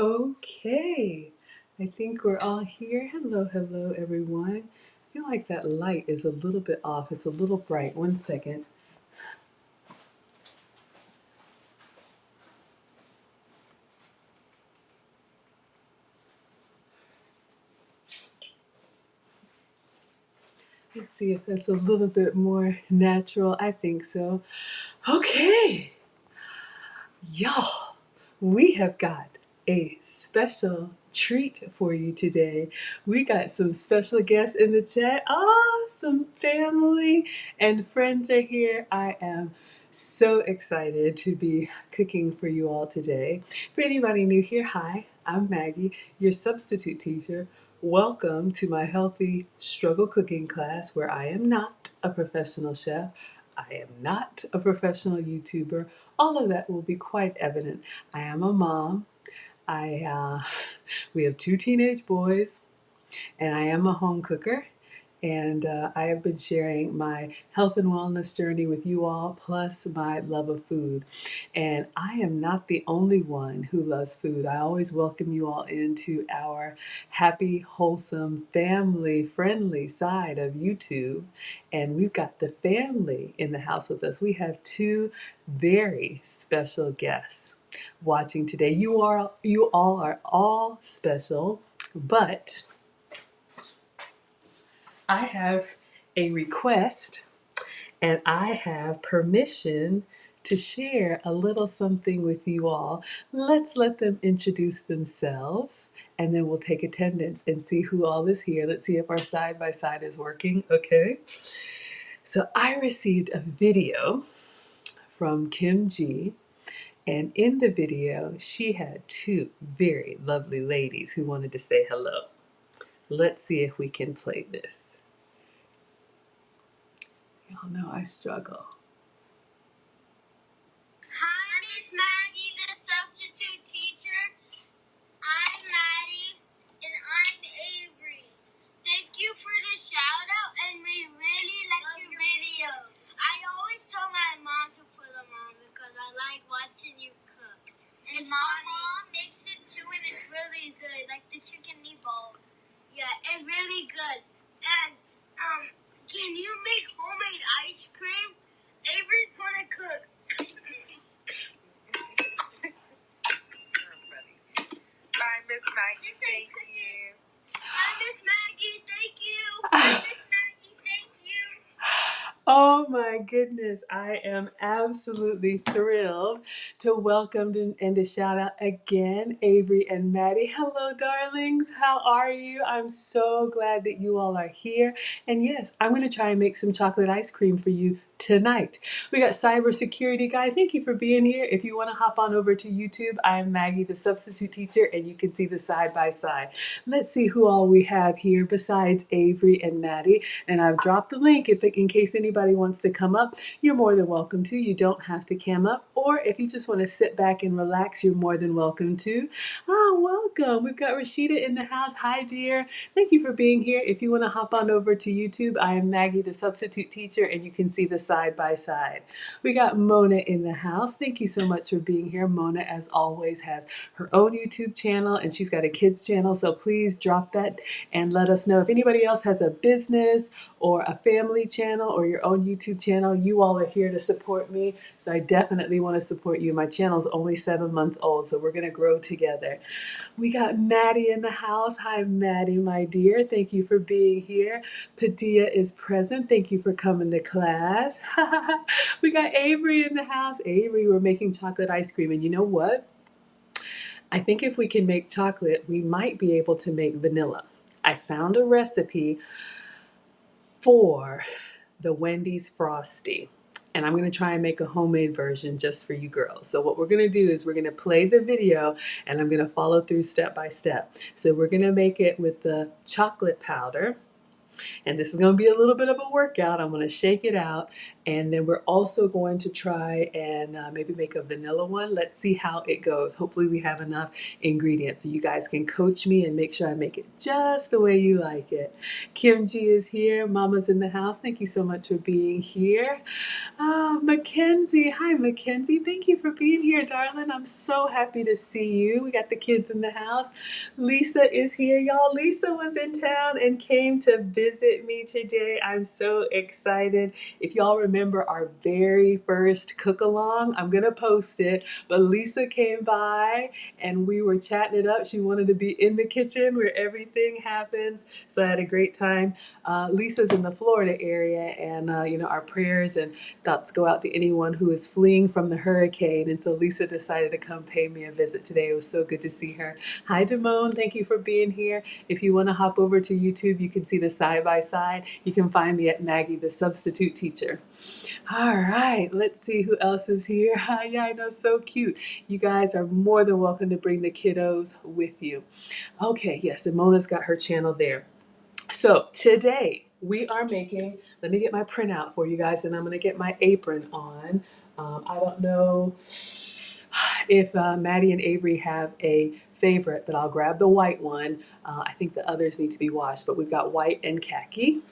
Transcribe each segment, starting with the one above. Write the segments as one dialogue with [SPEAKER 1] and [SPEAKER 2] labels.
[SPEAKER 1] Okay, I think we're all here. Hello, everyone. I feel like that light is a little bit off. It's a little bright. One second. Let's see if that's a little bit more natural. I think so. Okay, y'all, we have got a special treat for you today. We got some special guests in the chat. Some family and friends are here. I am so excited to be cooking for you all today. For anybody new here, hi, I'm Maggie, your substitute teacher. Welcome to my healthy struggle cooking class where I am not a professional chef. I am not a professional YouTuber. All of that will be quite evident. I am a mom. We have two teenage boys, and I am a home cooker. And I have been sharing my health and wellness journey with you all, plus my love of food. And I am not the only one who loves food. I always welcome you all into our happy, wholesome, family friendly side of YouTube. And we've got the family in the house with us. We have two very special guests watching today. You all are all special, but I have a request and I have permission to share a little something with you all. Let's let them introduce themselves and then we'll take attendance and see who all is here. Let's see if our side by side is working. Okay. So I received a video from Kim G. And in the video, she had two very lovely ladies who wanted to say hello. Let's see if we can play this. Y'all know I struggle.
[SPEAKER 2] Hi, Miss Maggie, the substitute teacher. I'm Maddie, and I'm Avery. Thank you for the shout out, and we really like your videos. I always tell my mom to put them on because I like watching you cook. And my mom makes it too, and it's really good, like the chicken meatball. Yeah, it's really good. And can you make homemade ice cream? Avery's gonna cook.
[SPEAKER 3] Bye, Miss Maggie. Thank you.
[SPEAKER 2] Hi, Miss Maggie. Thank you. Hi, Miss Maggie. Thank you.
[SPEAKER 1] Oh my goodness, I am absolutely thrilled to welcome and to shout out again Avery and Maddie. Hello, darlings. How are you? I'm so glad that you all are here. And yes, I'm going to try and make some chocolate ice cream for you tonight. We got cybersecurity guy. Thank you for being here. If you want to hop on over to YouTube, I'm Maggie, the substitute teacher, and you can see the side by side. Let's see who all we have here besides Avery and Maddie. And I've dropped the link in case anybody wants to come up. You're more than welcome to. You don't have to cam up. Or if you just want to sit back and relax, you're more than welcome to. Welcome. We've got Rashida in the house. Hi, dear. Thank you for being here. If you want to hop on over to YouTube, I am Maggie, the substitute teacher, and you can see the side by side. We got Mona in the house. Thank you so much for being here. Mona, as always, has her own YouTube channel and she's got a kids channel. So please drop that and let us know. If anybody else has a business or a family channel or your own YouTube channel, you all are here to support me. So I definitely want to support you. My channel's only 7 months old, so we're going to grow together. We got Maddie in the house. Hi, Maddie, my dear. Thank you for being here. Padilla is present. Thank you for coming to class. We got Avery in the house. Avery, we're making chocolate ice cream. And you know what? I think if we can make chocolate, we might be able to make vanilla. I found a recipe for the Wendy's Frosty. And I'm going to try and make a homemade version just for you girls. So what we're going to do is we're going to play the video and I'm going to follow through step by step. So we're going to make it with the chocolate powder. And this is going to be a little bit of a workout. I'm going to shake it out. And then we're also going to try and maybe make a vanilla one. Let's see how it goes. Hopefully we have enough ingredients so you guys can coach me and make sure I make it just the way you like it. Kim G is here. Mama's in the house. Thank you so much for being here. Mackenzie. Hi, Mackenzie. Thank you for being here, darling. I'm so happy to see you. We got the kids in the house. Lisa is here, y'all. Lisa was in town and came to visit me today. I'm so excited. If y'all remember our very first cook along, I'm going to post it. But Lisa came by and we were chatting it up. She wanted to be in the kitchen where everything happens. So I had a great time. Lisa's in the Florida area, and our prayers and thoughts go out to anyone who is fleeing from the hurricane. And so Lisa decided to come pay me a visit today. It was so good to see her. Hi, Damone. Thank you for being here. If you want to hop over to YouTube, you can see the side by side. You can find me at Maggie, the substitute teacher. All right, let's see who else is here. Yeah, I know, so cute. You guys are more than welcome to bring the kiddos with you. Okay, yes, and Mona's got her channel there. So today we are making, let me get my printout for you guys, and I'm going to get my apron on. I don't know if Maddie and Avery have a favorite, but I'll grab the white one. I think the others need to be washed, but we've got white and khaki.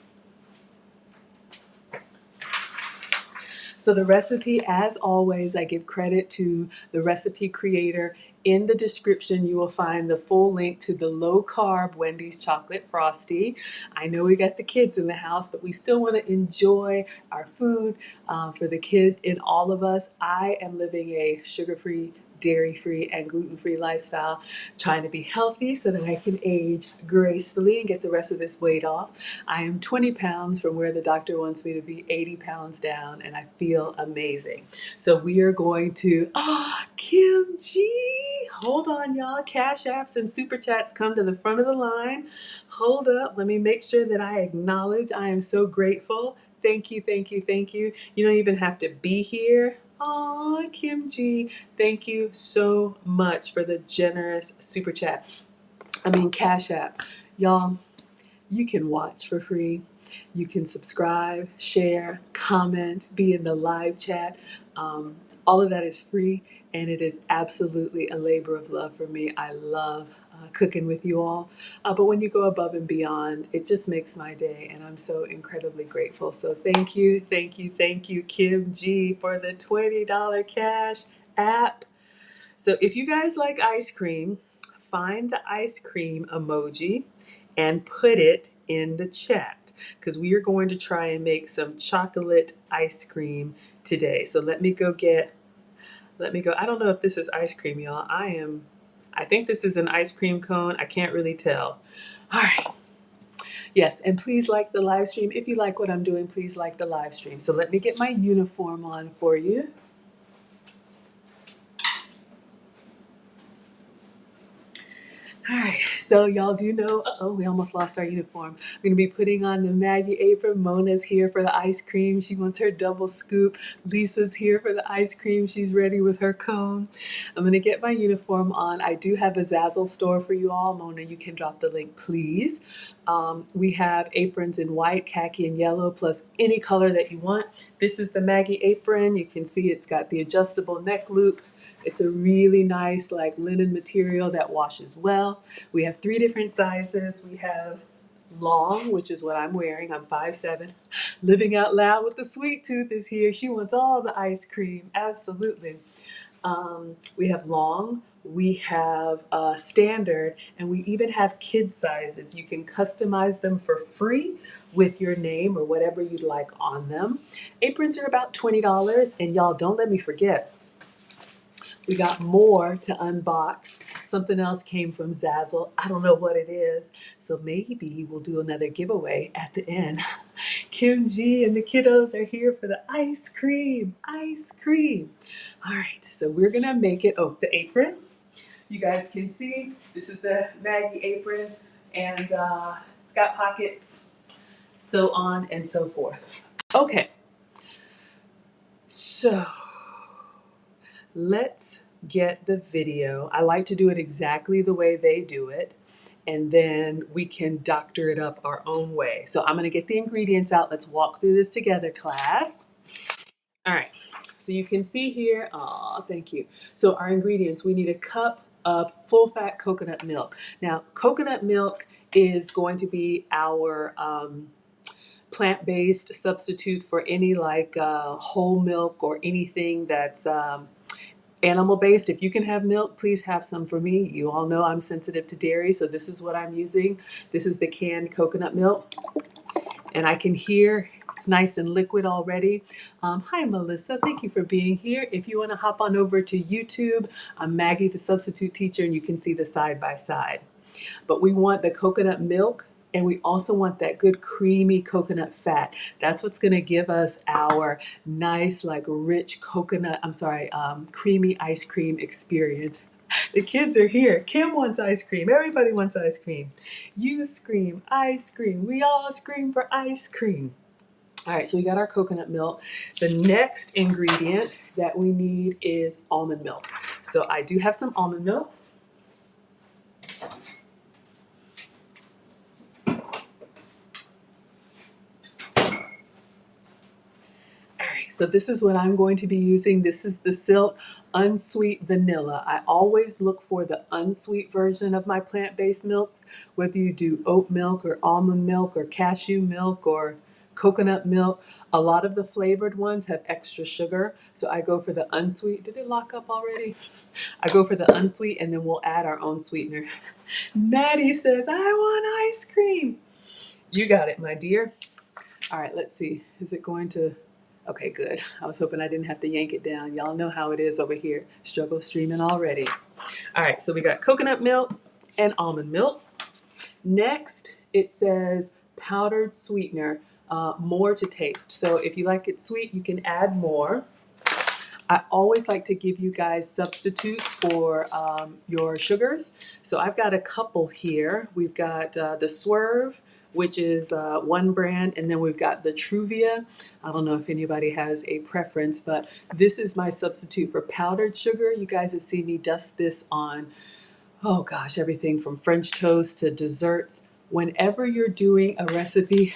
[SPEAKER 1] So the recipe, as always, I give credit to the recipe creator. In the description, you will find the full link to the low-carb Wendy's chocolate Frosty. I know we got the kids in the house, but we still want to enjoy our food for the kid in all of us. I am living a sugar-free, dairy-free, and gluten-free lifestyle, trying to be healthy so that I can age gracefully and get the rest of this weight off. I am 20 pounds from where the doctor wants me to be, 80 pounds down, and I feel amazing. So we are going to, Kim G. Hold on, y'all. Cash apps and super chats come to the front of the line. Hold up. Let me make sure that I acknowledge. I am so grateful. Thank you, thank you, thank you. You don't even have to be here. Aw, Kim G, thank you so much for the generous super chat. Cash app. Y'all, you can watch for free. You can subscribe, share, comment, be in the live chat. All of that is free, and it is absolutely a labor of love for me. I love cooking with you all. But when you go above and beyond, it just makes my day, and I'm so incredibly grateful. So thank you, thank you, thank you, Kim G, for the $20 cash app. So if you guys like ice cream, find the ice cream emoji and put it in the chat, because we are going to try and make some chocolate ice cream today. So let me go. I don't know if this is ice cream, y'all. I think this is an ice cream cone. I can't really tell. All right. Yes, and please like the live stream. If you like what I'm doing, please like the live stream. So let me get my uniform on for you. All right, so y'all do know, we almost lost our uniform. I'm gonna be putting on the Maggie apron. Mona's here for the ice cream. She wants her double scoop. Lisa's here for the ice cream. She's ready with her cone. I'm gonna get my uniform on. I do have a Zazzle store for you all. Mona, you can drop the link, please. We have aprons in white, khaki, and yellow, plus any color that you want. This is the Maggie apron. You can see it's got the adjustable neck loop. It's a really nice linen material that washes well. We have 3 different sizes. We have long, which is what I'm wearing. I'm 5'7". Living out loud with the sweet tooth is here. She wants all the ice cream. Absolutely. We have long, we have standard, and we even have kid sizes. You can customize them for free with your name or whatever you'd like on them. Aprons are about $20, and y'all, don't let me forget, we got more to unbox. Something else came from Zazzle. I don't know what it is. So maybe we'll do another giveaway at the end. Kim G and the kiddos are here for the ice cream. Ice cream. All right, so we're gonna make it, the apron. You guys can see, this is the Maggie apron, and it's got pockets, so on and so forth. Okay, so let's get the video. I like to do it exactly the way they do it, and then we can doctor it up our own way. So I'm gonna get the ingredients out. Let's walk through this together, class. All right, so you can see here, thank you. So our ingredients, we need a cup of full fat coconut milk. Now, coconut milk is going to be our plant-based substitute for any like whole milk or anything that's animal-based. If you can have milk, please have some for me. You all know I'm sensitive to dairy, so this is what I'm using. This is the canned coconut milk, and I can hear it's nice and liquid already. Hi, Melissa. Thank you for being here. If you want to hop on over to YouTube, I'm Maggie, the substitute teacher, and you can see the side by side. But we want the coconut milk, and we also want that good creamy coconut fat. That's what's going to give us our nice, like rich coconut, creamy ice cream experience. The kids are here. Kim wants ice cream. Everybody wants ice cream. You scream, ice cream. We all scream for ice cream. All right, so we got our coconut milk. The next ingredient that we need is almond milk. So I do have some almond milk. So this is what I'm going to be using. This is the Silk Unsweet Vanilla. I always look for the unsweet version of my plant-based milks, whether you do oat milk or almond milk or cashew milk or coconut milk. A lot of the flavored ones have extra sugar, so I go for the unsweet. Did it lock up already? I go for the unsweet, and then we'll add our own sweetener. Maddie says, I want ice cream. You got it, my dear. All right, let's see. Is it going to... Okay, good. I was hoping I didn't have to yank it down. Y'all know how it is over here. Struggle streaming already. All right, so we got coconut milk and almond milk. Next, it says powdered sweetener, more to taste. So if you like it sweet, you can add more. I always like to give you guys substitutes for your sugars. So I've got a couple here. We've got the Swerve, which is one brand, and then we've got the Truvia. I don't know if anybody has a preference, but this is my substitute for powdered sugar. You guys have seen me dust this on, oh gosh, everything from French toast to desserts. Whenever you're doing a recipe,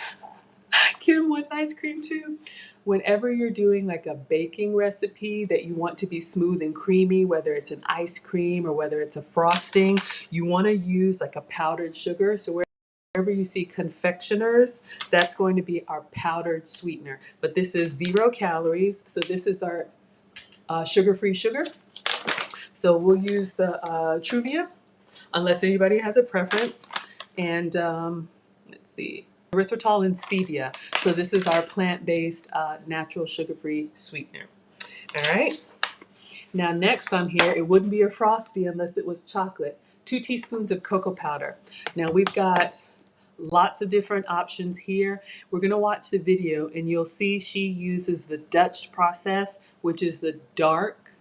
[SPEAKER 1] Kim wants ice cream too. Whenever you're doing like a baking recipe that you want to be smooth and creamy, whether it's an ice cream or whether it's a frosting, you want to use like a powdered sugar. So wherever you see confectioners, that's going to be our powdered sweetener. But this is 0 calories, so this is our sugar-free sugar. So we'll use the Truvia, unless anybody has a preference. And let's see, erythritol and stevia. So this is our plant-based natural sugar-free sweetener. All right. Now next on here, it wouldn't be a Frosty unless it was chocolate. 2 teaspoons of cocoa powder. Now we've got lots of different options here. We're going to watch the video and you'll see she uses the Dutch process, which is the dark.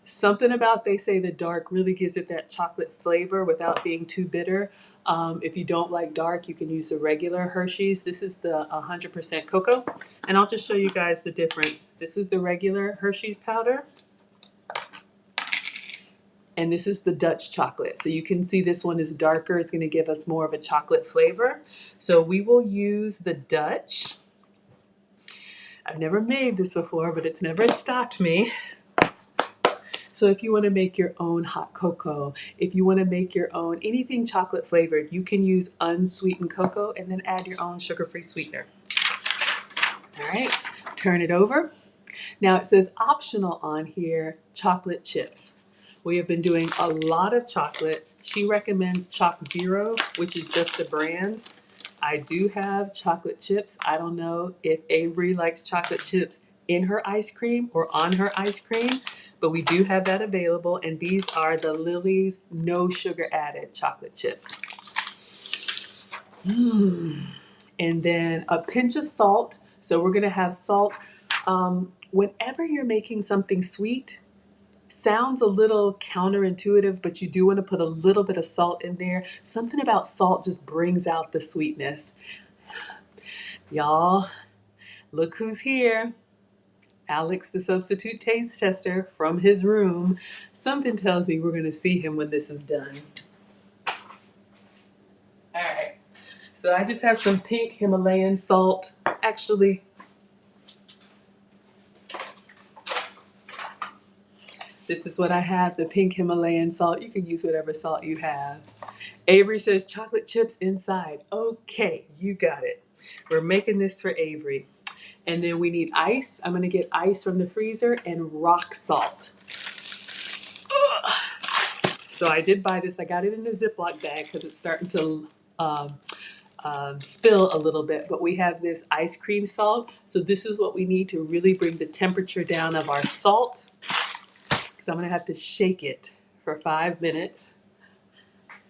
[SPEAKER 1] Something about they say the dark really gives it that chocolate flavor without being too bitter. If you don't like dark, you can use the regular Hershey's. This is the 100% cocoa. And I'll just show you guys the difference. This is the regular Hershey's powder. And this is the Dutch chocolate. So you can see this one is darker. It's going to give us more of a chocolate flavor. So we will use the Dutch. I've never made this before, but it's never stopped me. So if you want to make your own hot cocoa, if you want to make your own anything chocolate flavored, you can use unsweetened cocoa and then add your own sugar-free sweetener. All right, turn it over. Now it says optional on here, chocolate chips. We have been doing a lot of chocolate. She recommends Choc Zero, which is just a brand. I do have chocolate chips. I don't know if Avery likes chocolate chips in her ice cream or on her ice cream, but we do have that available. And these are the Lily's no sugar added chocolate chips. And then a pinch of salt. So we're gonna have salt. Whenever you're making something sweet, sounds a little counterintuitive, but you do want to put a little bit of salt in there. Something about salt just brings out the sweetness. Y'all, look who's here. Alex, the substitute taste tester from his room. Something tells me we're going to see him when this is done. All right. So I just have some pink Himalayan salt. Actually, this is what I have, the pink Himalayan salt. You can use whatever salt you have. Avery says chocolate chips inside. Okay, you got it. We're making this for Avery. And then we need ice. I'm gonna get ice from the freezer and rock salt. Ugh. So I did buy this. I got it in a Ziploc bag because it's starting to spill a little bit. But we have this ice cream salt. So this is what we need to really bring the temperature down of our salt. So I'm gonna have to shake it for 5 minutes.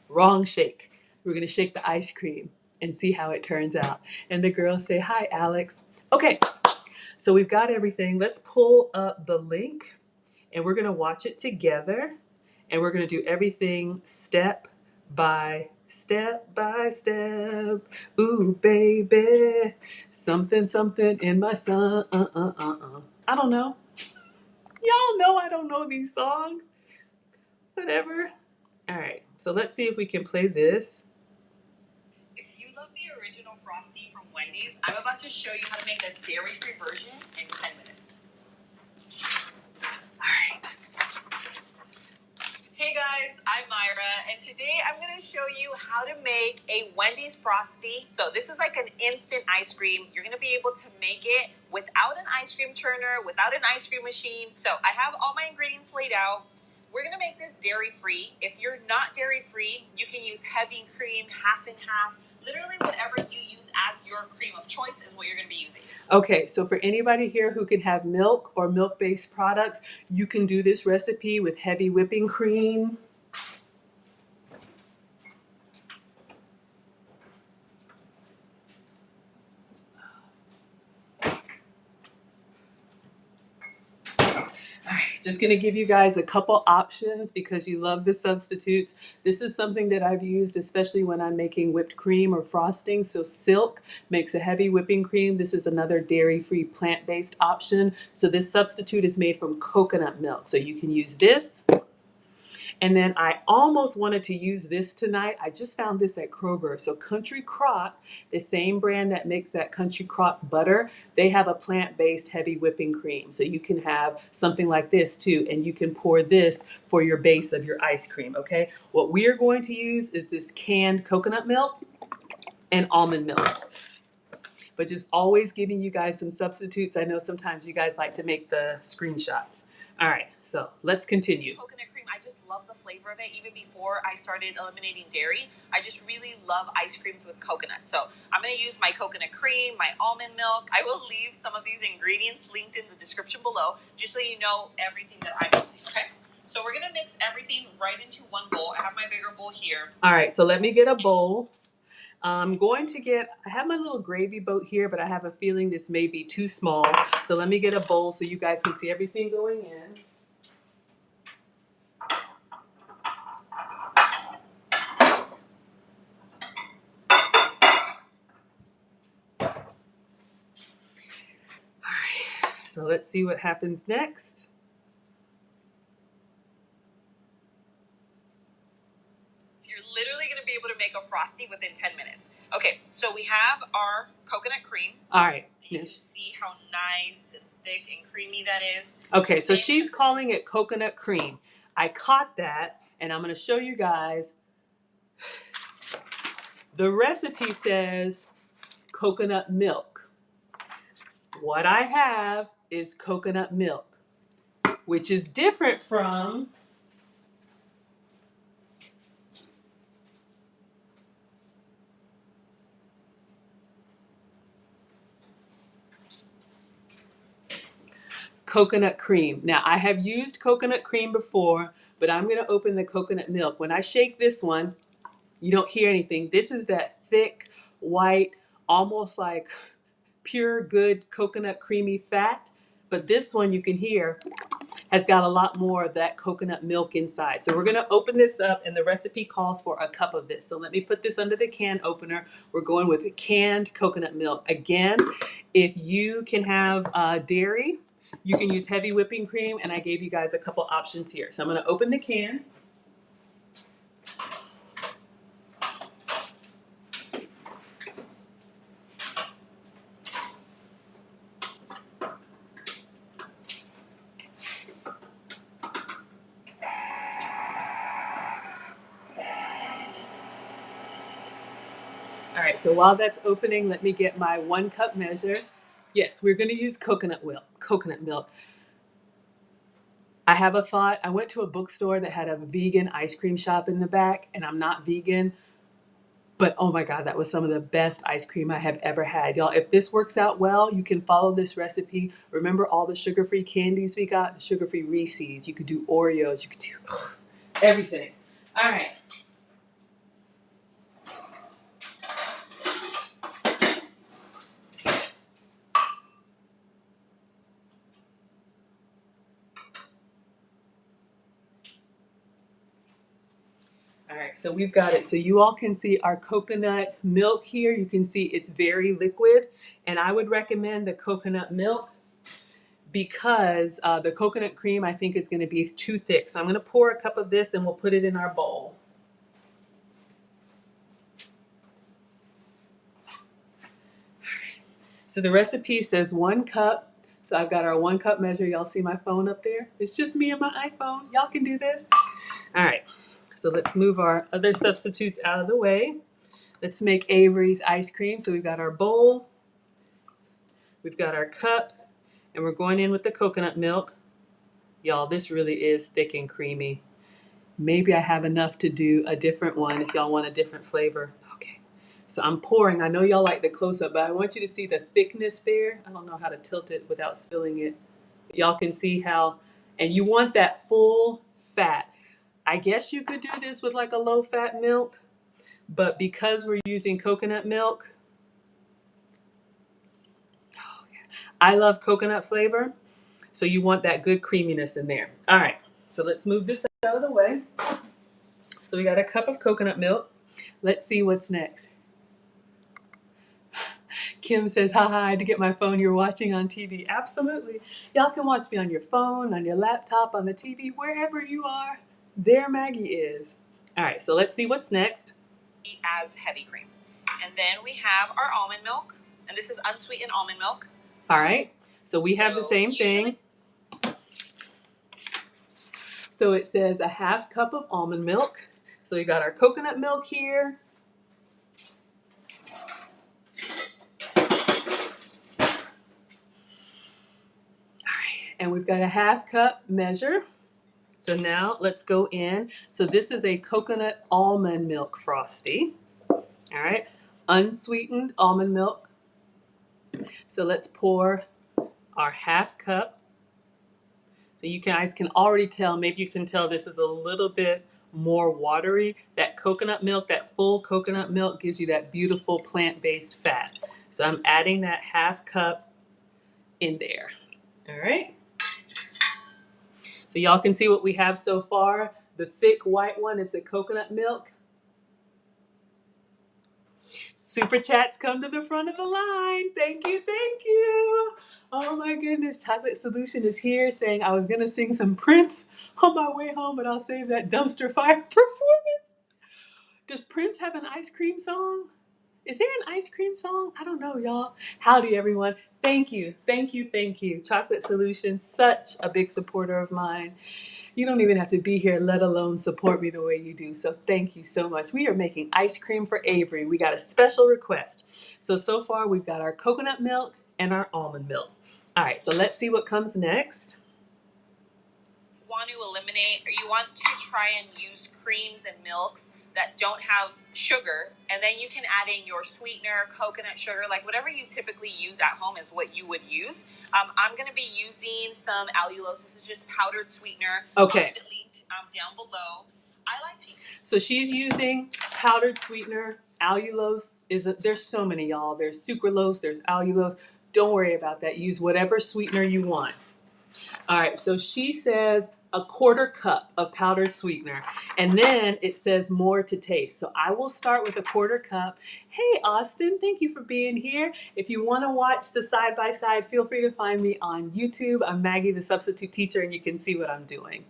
[SPEAKER 1] Wrong shake. We're gonna shake the ice cream and see how it turns out. And the girls say, "Hi, Alex." Okay, so we've got everything. Let's pull up the link and we're gonna watch it together. And we're gonna do everything step by step by step. Ooh, baby, something, something in my son. I don't know. Y'all know I don't know these songs. Whatever. All right, so let's see if we can play this. If you love the original Frosty from Wendy's, I'm about to show you how to make a dairy-free version in 10 minutes. All right. Hey guys, I'm Myra, and today I'm going to show you how to make a Wendy's Frosty. So this is like an instant ice cream. You're going to be able to make it without an ice cream turner, without an ice cream machine. So I have all my ingredients laid out. We're going to make this dairy-free. If you're not dairy-free, you can use heavy cream, half and half. Literally whatever you use as your cream of choice is what you're going to be using. Okay, so for anybody here who can have milk or milk-based products, you can do this recipe with heavy whipping cream. Just gonna give you guys a couple options because you love the substitutes. This is something that I've used especially when I'm making whipped cream or frosting. So Silk makes a heavy whipping cream. This is another dairy-free plant-based option. So this substitute is made from coconut milk. So you can use this. And then I almost wanted to use this tonight. I just found this at Kroger. So Country Crock, the same brand that makes that Country Crock butter, they have a plant-based heavy whipping cream. So you can have something like this too, and you can pour this for your base of your ice cream, okay? What we are going to use is this canned coconut milk and almond milk. But just always giving you guys some substitutes. I know sometimes you guys like to make the screenshots. All right, so let's continue. Coconut cream, I just love the flavor of it. Even before I started eliminating dairy, I just really love ice creams with coconut. So I'm gonna use my coconut cream, my almond milk. I will leave some of these ingredients linked in the description below, just so you know everything that I'm using, okay? So we're gonna mix everything right into one bowl. I have my bigger bowl here. All right, so let me get a bowl. I'm going to I have my little gravy boat here, but I have a feeling this may be too small. So let me get a bowl so you guys can see everything going in. All right, so let's see what happens next. You're literally going to be able to make a Frosty within 10 minutes. Okay, so we have our coconut cream. All right. You can see how nice and thick and creamy that is. Okay, so she's calling it coconut cream. I caught that, and I'm going to show you guys. The recipe says coconut milk. What I have is coconut milk, which is different from coconut cream. Now, I have used coconut cream before, but I'm going to open the coconut milk. When I shake this one, you don't hear anything. This is that thick, white, almost like pure, good coconut creamy fat. But this one you can hear has got a lot more of that coconut milk inside. So we're going to open this up, and the recipe calls for a cup of this. So let me put this under the can opener. We're going with canned coconut milk. Again, if you can have dairy, you can use heavy whipping cream, and I gave you guys a couple options here. So I'm going to open the can. All right, so while that's opening, let me get my 1 cup measure. Yes, we're going to use coconut milk. Coconut milk. I have a thought. I went to a bookstore that had a vegan ice cream shop in the back, and I'm not vegan, but oh my God, that was some of the best ice cream I have ever had. Y'all, if this works out well, you can follow this recipe. Remember all the sugar-free candies we got? The sugar-free Reese's. You could do Oreos. You could do everything. All right. All right, so we've got it. So you all can see our coconut milk here. You can see it's very liquid, and I would recommend the coconut milk because the coconut cream I think is going to be too thick. So I'm going to pour a cup of this and we'll put it in our bowl. So the recipe says 1 cup. So I've got our 1 cup measure. Y'all see my phone up there? It's just me and my iPhone. Y'all can do this. All right, so let's move our other substitutes out of the way. Let's make Avery's ice cream. So we've got our bowl, we've got our cup, and we're going in with the coconut milk. Y'all, this really is thick and creamy. Maybe I have enough to do a different one if y'all want a different flavor. Okay, so I'm pouring. I know y'all like the close-up, but I want you to see the thickness there. I don't know how to tilt it without spilling it. Y'all can see how, and you want that full fat. I guess you could do this with like a low-fat milk, but because we're using coconut milk, oh yeah, I love coconut flavor, so you want that good creaminess in there. All right, so let's move this out of the way. So we got a cup of coconut milk. Let's see what's next. Kim says, haha, I had to get my phone. You're watching on TV. Absolutely. Y'all can watch me on your phone, on your laptop, on the TV, wherever you are. There Maggie is. All right, so let's see what's next.
[SPEAKER 2] As heavy cream. And then we have our almond milk. And this is unsweetened almond milk.
[SPEAKER 1] All right, so we have the same thing. So it says a 1/2 cup of almond milk. So we got our coconut milk here. And we've got a 1/2 cup measure. So now let's go in. So this is a coconut almond milk Frosty. All right, unsweetened almond milk. So let's pour our 1/2 cup. So you guys can already tell, maybe you can tell this is a little bit more watery. That coconut milk, that full coconut milk gives you that beautiful plant-based fat. So I'm adding that 1/2 cup in there. All right. So y'all can see what we have so far. The thick white one is the coconut milk. Super chats come to the front of the line. Thank you, thank you. Oh my goodness, Chocolate Solution is here saying I was gonna sing some Prince on my way home, but I'll save that dumpster fire performance. Does Prince have an ice cream song? Is there an ice cream song? I don't know, y'all. Howdy, everyone. Thank you, thank you, thank you. Chocolate Solution, such a big supporter of mine. You don't even have to be here, let alone support me the way you do. So thank you so much. We are making ice cream for Avery. We got a special request. So far we've got our coconut milk and our almond milk. All right, so let's see what comes next.
[SPEAKER 2] Want to eliminate, or you want to try and use creams and milks that don't have sugar, and then you can add in your sweetener, coconut sugar, like whatever you typically use at home is what you would use. I'm going to be using some allulose. This is just powdered sweetener.
[SPEAKER 1] Okay.
[SPEAKER 2] Linked down below. I like to.
[SPEAKER 1] So she's using powdered sweetener. Allulose there's so many, y'all. There's sucralose, there's allulose. Don't worry about that. Use whatever sweetener you want. All right, so she says a 1/4 cup of powdered sweetener, and then it says more to taste. So I will start with a 1/4 cup. Hey, Austin, thank you for being here. If you want to watch the side by side, feel free to find me on YouTube. I'm Maggie, the substitute teacher, and you can see what I'm doing.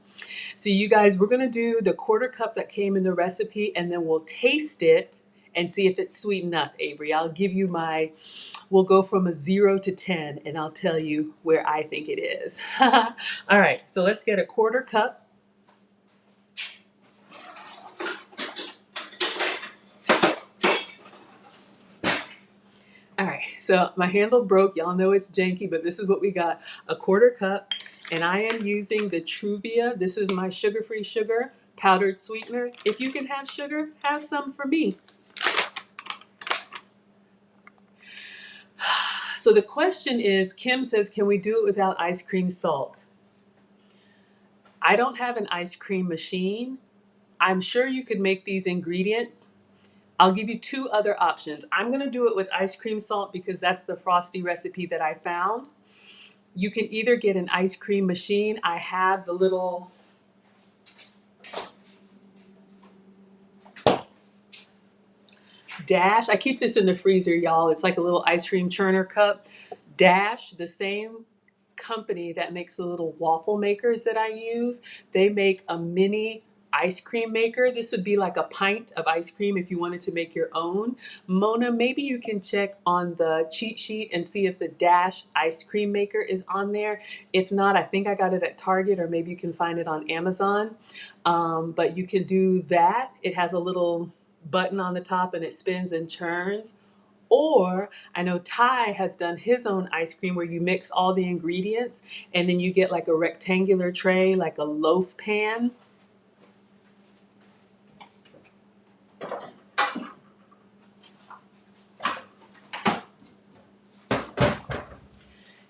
[SPEAKER 1] So you guys, we're gonna do the 1/4 cup that came in the recipe, and then we'll taste it and see if it's sweet enough, Avery. I'll give you we'll go from a 0 to 10, and I'll tell you where I think it is. All right, so let's get a 1/4 cup. All right, so my handle broke. Y'all know it's janky, but this is what we got. A quarter cup, and I am using the Truvia. This is my sugar-free sugar, powdered sweetener. If you can have sugar, have some for me. So the question is, Kim says, can we do it without ice cream salt? I don't have an ice cream machine. I'm sure you could make these ingredients. I'll give you two other options. I'm going to do it with ice cream salt because that's the Frosty recipe that I found. You can either get an ice cream machine. I have the little Dash. I keep this in the freezer, y'all. It's like a little ice cream churner cup. Dash, the same company that makes the little waffle makers that I use, they make a mini ice cream maker. This would be like a pint of ice cream if you wanted to make your own. Mona, maybe you can check on the cheat sheet and see if the Dash ice cream maker is on there. If not, I think I got it at Target, or maybe you can find it on Amazon. But you can do that. It has a little button on the top and it spins and churns. Or I know Ty has done his own ice cream where you mix all the ingredients and then you get like a rectangular tray, like a loaf pan.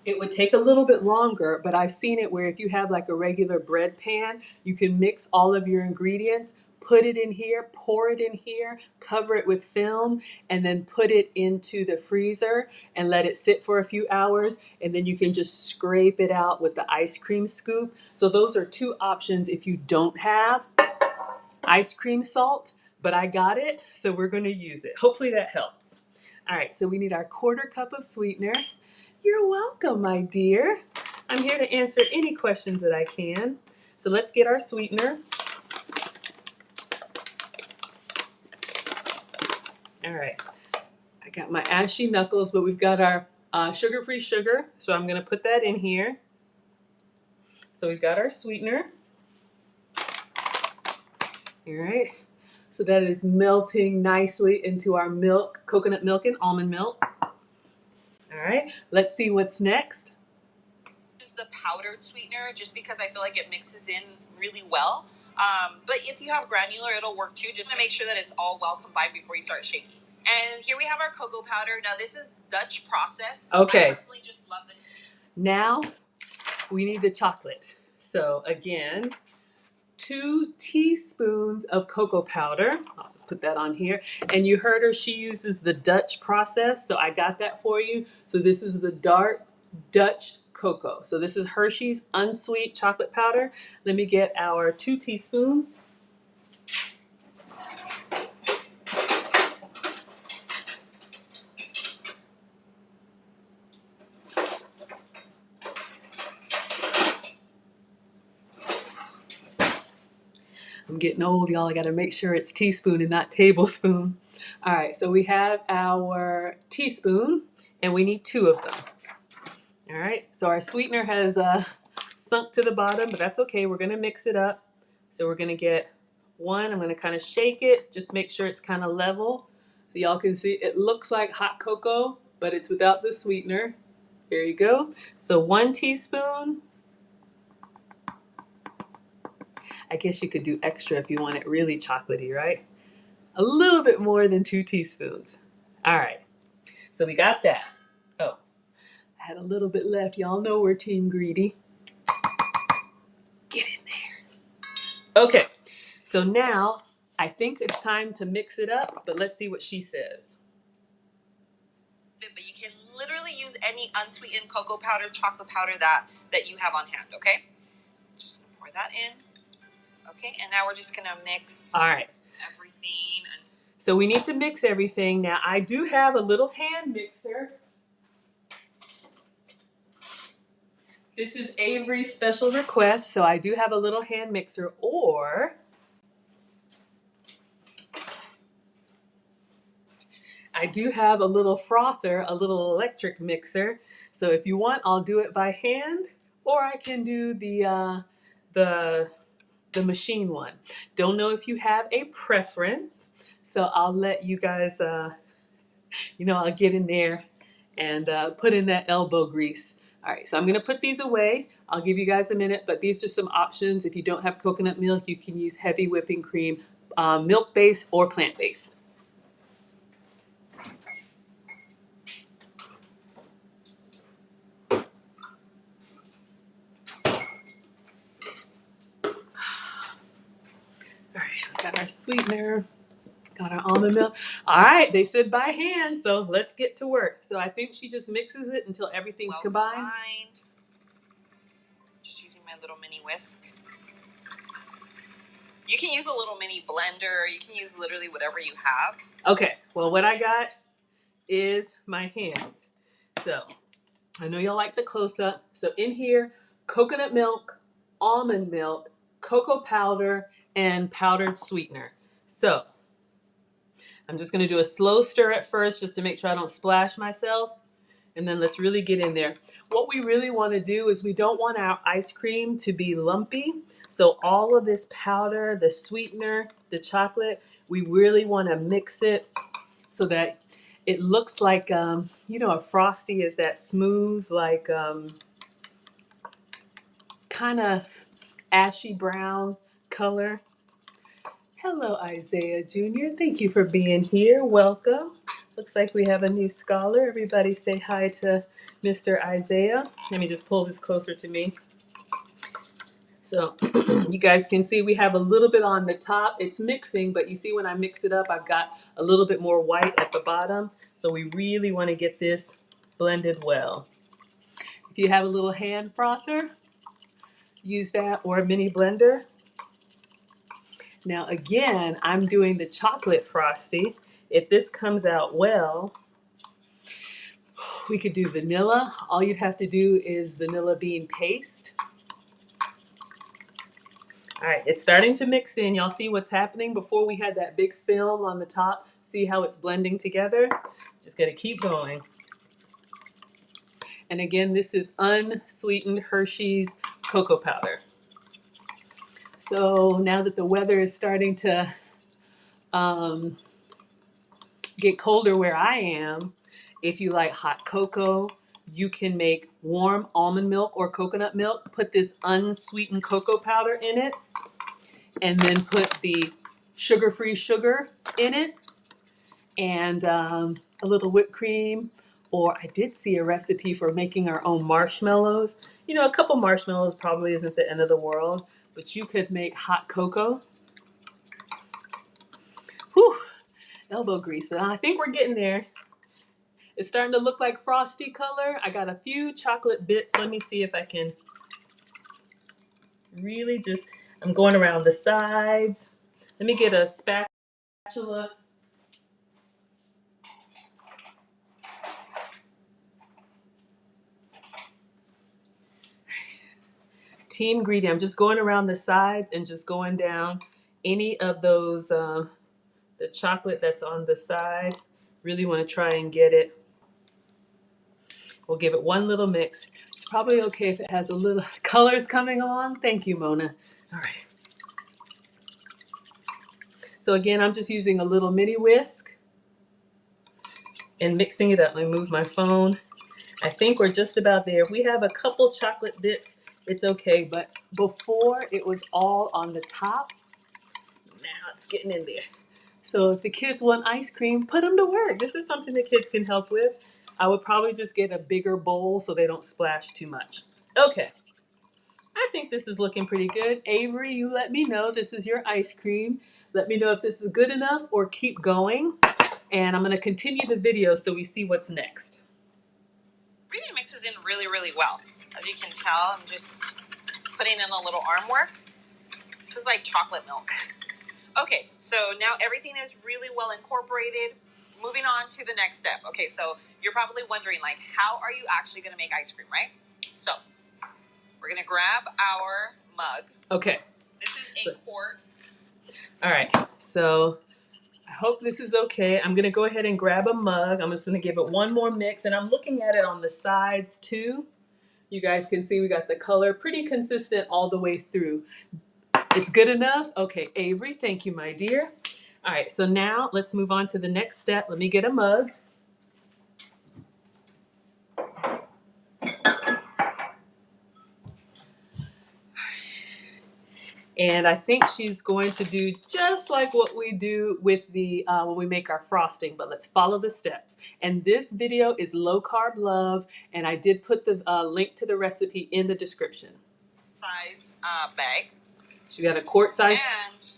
[SPEAKER 1] It would take a little bit longer, but I've seen it where if you have like a regular bread pan, you can mix all of your ingredients, put it in here, pour it in here, cover it with film, and then put it into the freezer and let it sit for a few hours. And then you can just scrape it out with the ice cream scoop. So those are two options if you don't have ice cream salt, but I got it, so we're going to use it. Hopefully that helps. All right, so we need our quarter cup of sweetener. You're welcome, my dear. I'm here to answer any questions that I can. So let's get our sweetener. All right, I got my ashy knuckles, but we've got our sugar-free sugar, so I'm going to put that in here. So we've got our sweetener. All right, so that is melting nicely into our milk, coconut milk and almond milk. All right, let's see what's next.
[SPEAKER 2] Is the powdered sweetener, just because I feel like it mixes in really well. But if you have granular, it'll work too. Just to make sure that it's all well combined before you start shaking. And here we have our cocoa powder. Now this is Dutch process.
[SPEAKER 1] Okay.
[SPEAKER 2] I personally just love the.
[SPEAKER 1] Now we need the chocolate. So again, 2 teaspoons of cocoa powder. I'll just put that on here. And you heard her, she uses the Dutch process. So I got that for you. So this is the dark Dutch cocoa. So this is Hershey's unsweet chocolate powder. Let me get our 2 teaspoons. I'm getting old, y'all. I got to make sure it's teaspoon and not tablespoon. All right, so we have our teaspoon, and we need 2 of them. All right, so our sweetener has sunk to the bottom, but that's okay. We're going to mix it up. So we're going to get 1. I'm going to kind of shake it, just make sure it's kind of level. So y'all can see it looks like hot cocoa, but it's without the sweetener. Here you go. So 1 teaspoon. I guess you could do extra if you want it really chocolatey, right? A little bit more than 2 teaspoons. All right, so we got that. Oh, I had a little bit left. Y'all know we're team greedy. Get in there. Okay, so now I think it's time to mix it up, but let's see what she says.
[SPEAKER 2] But you can literally use any unsweetened cocoa powder, chocolate powder that you have on hand, okay? Just gonna pour that in. Okay, and now we're just gonna mix
[SPEAKER 1] All right.
[SPEAKER 2] everything.
[SPEAKER 1] So we need to mix everything. Now I do have a little hand mixer. This is Avery's special request, so I do have a little hand mixer, or I do have a little frother, a little electric mixer. So if you want, I'll do it by hand, or I can do the machine one. Don't know if you have a preference, so I'll let you guys, I'll get in there and put in that elbow grease. All right, so I'm gonna put these away. I'll give you guys a minute, but these are some options. If you don't have coconut milk, you can use heavy whipping cream, milk-based or plant-based. All right, got our sweetener, got our almond milk. All right, they said by hand, so let's get to work. So I think she just mixes it until everything's combined.
[SPEAKER 2] Just using my little mini whisk. You can use a little mini blender. You can use literally whatever you have.
[SPEAKER 1] Okay, well, what I got is my hands. So I know y'all like the close-up. So in here, coconut milk, almond milk, cocoa powder, and powdered sweetener. So I'm just gonna do a slow stir at first just to make sure I don't splash myself. And then let's really get in there. What we really wanna do is we don't want our ice cream to be lumpy. So all of this powder, the sweetener, the chocolate, we really wanna mix it so that it looks like, you know, a Frosty is that smooth, like kind of ashy brown color. Hello, Isaiah Jr. Thank you for being here. Welcome. Looks like we have a new scholar. Everybody say hi to Mr. Isaiah. Let me just pull this closer to me. So you guys can see we have a little bit on the top. It's mixing, but you see when I mix it up, I've got a little bit more white at the bottom. So we really want to get this blended well. If you have a little hand frother, use that, or a mini blender. Now again, I'm doing the chocolate Frosty. If this comes out well, we could do vanilla. All you'd have to do is vanilla bean paste. All right, it's starting to mix in. Y'all see what's happening? Before we had that big film on the top. See how it's blending together? Just gonna keep going. And again, this is unsweetened Hershey's cocoa powder. So now that the weather is starting to get colder where I am, if you like hot cocoa, you can make warm almond milk or coconut milk, put this unsweetened cocoa powder in it, and then put the sugar-free sugar in it, and a little whipped cream. Or I did see a recipe for making our own marshmallows. You know, a couple marshmallows probably isn't the end of the world, but you could make hot cocoa. Whew, elbow grease, but I think we're getting there. It's starting to look like Frosty color. I got a few chocolate bits. Let me see if I can really just, I'm going around the sides. Let me get a spatula. Team Greedy, I'm just going around the sides and just going down any of those, the chocolate that's on the side. Really want to try and get it. We'll give it one little mix. It's probably okay if it has a little colors coming along. Thank you, Mona. All right. So again, I'm just using a little mini whisk and mixing it up. Let me move my phone. I think we're just about there. If we have a couple chocolate bits, it's okay. But before, it was all on the top. Now it's getting in there. So if the kids want ice cream, put them to work. This is something the kids can help with. I would probably just get a bigger bowl so they don't splash too much. Okay. I think this is looking pretty good. Avery, you let me know. This is your ice cream. Let me know if this is good enough or keep going. And I'm going to continue the video so we see what's next.
[SPEAKER 2] Really mixes in really, really well. As you can tell, I'm just putting in a little arm work. This is like chocolate milk. Okay, so now everything is really well incorporated. Moving on to the next step. Okay, so you're probably wondering, like, how are you actually going to make ice cream, right? So we're going to grab our mug.
[SPEAKER 1] Okay.
[SPEAKER 2] This is a quart.
[SPEAKER 1] All right, so I hope this is okay. I'm gonna go ahead and grab a mug. I'm just gonna give it one more mix, and I'm looking at it on the sides too. You guys can see we got the color pretty consistent all the way through. It's good enough? Okay, Avery, thank you, my dear. All right, so now let's move on to the next step. Let me get a mug. And I think she's going to do just like what we do with the when we make our frosting, but let's follow the steps. And this video is low carb love, and I did put the link to the recipe in the description.
[SPEAKER 3] Size bag.
[SPEAKER 1] She got a quart size.
[SPEAKER 3] And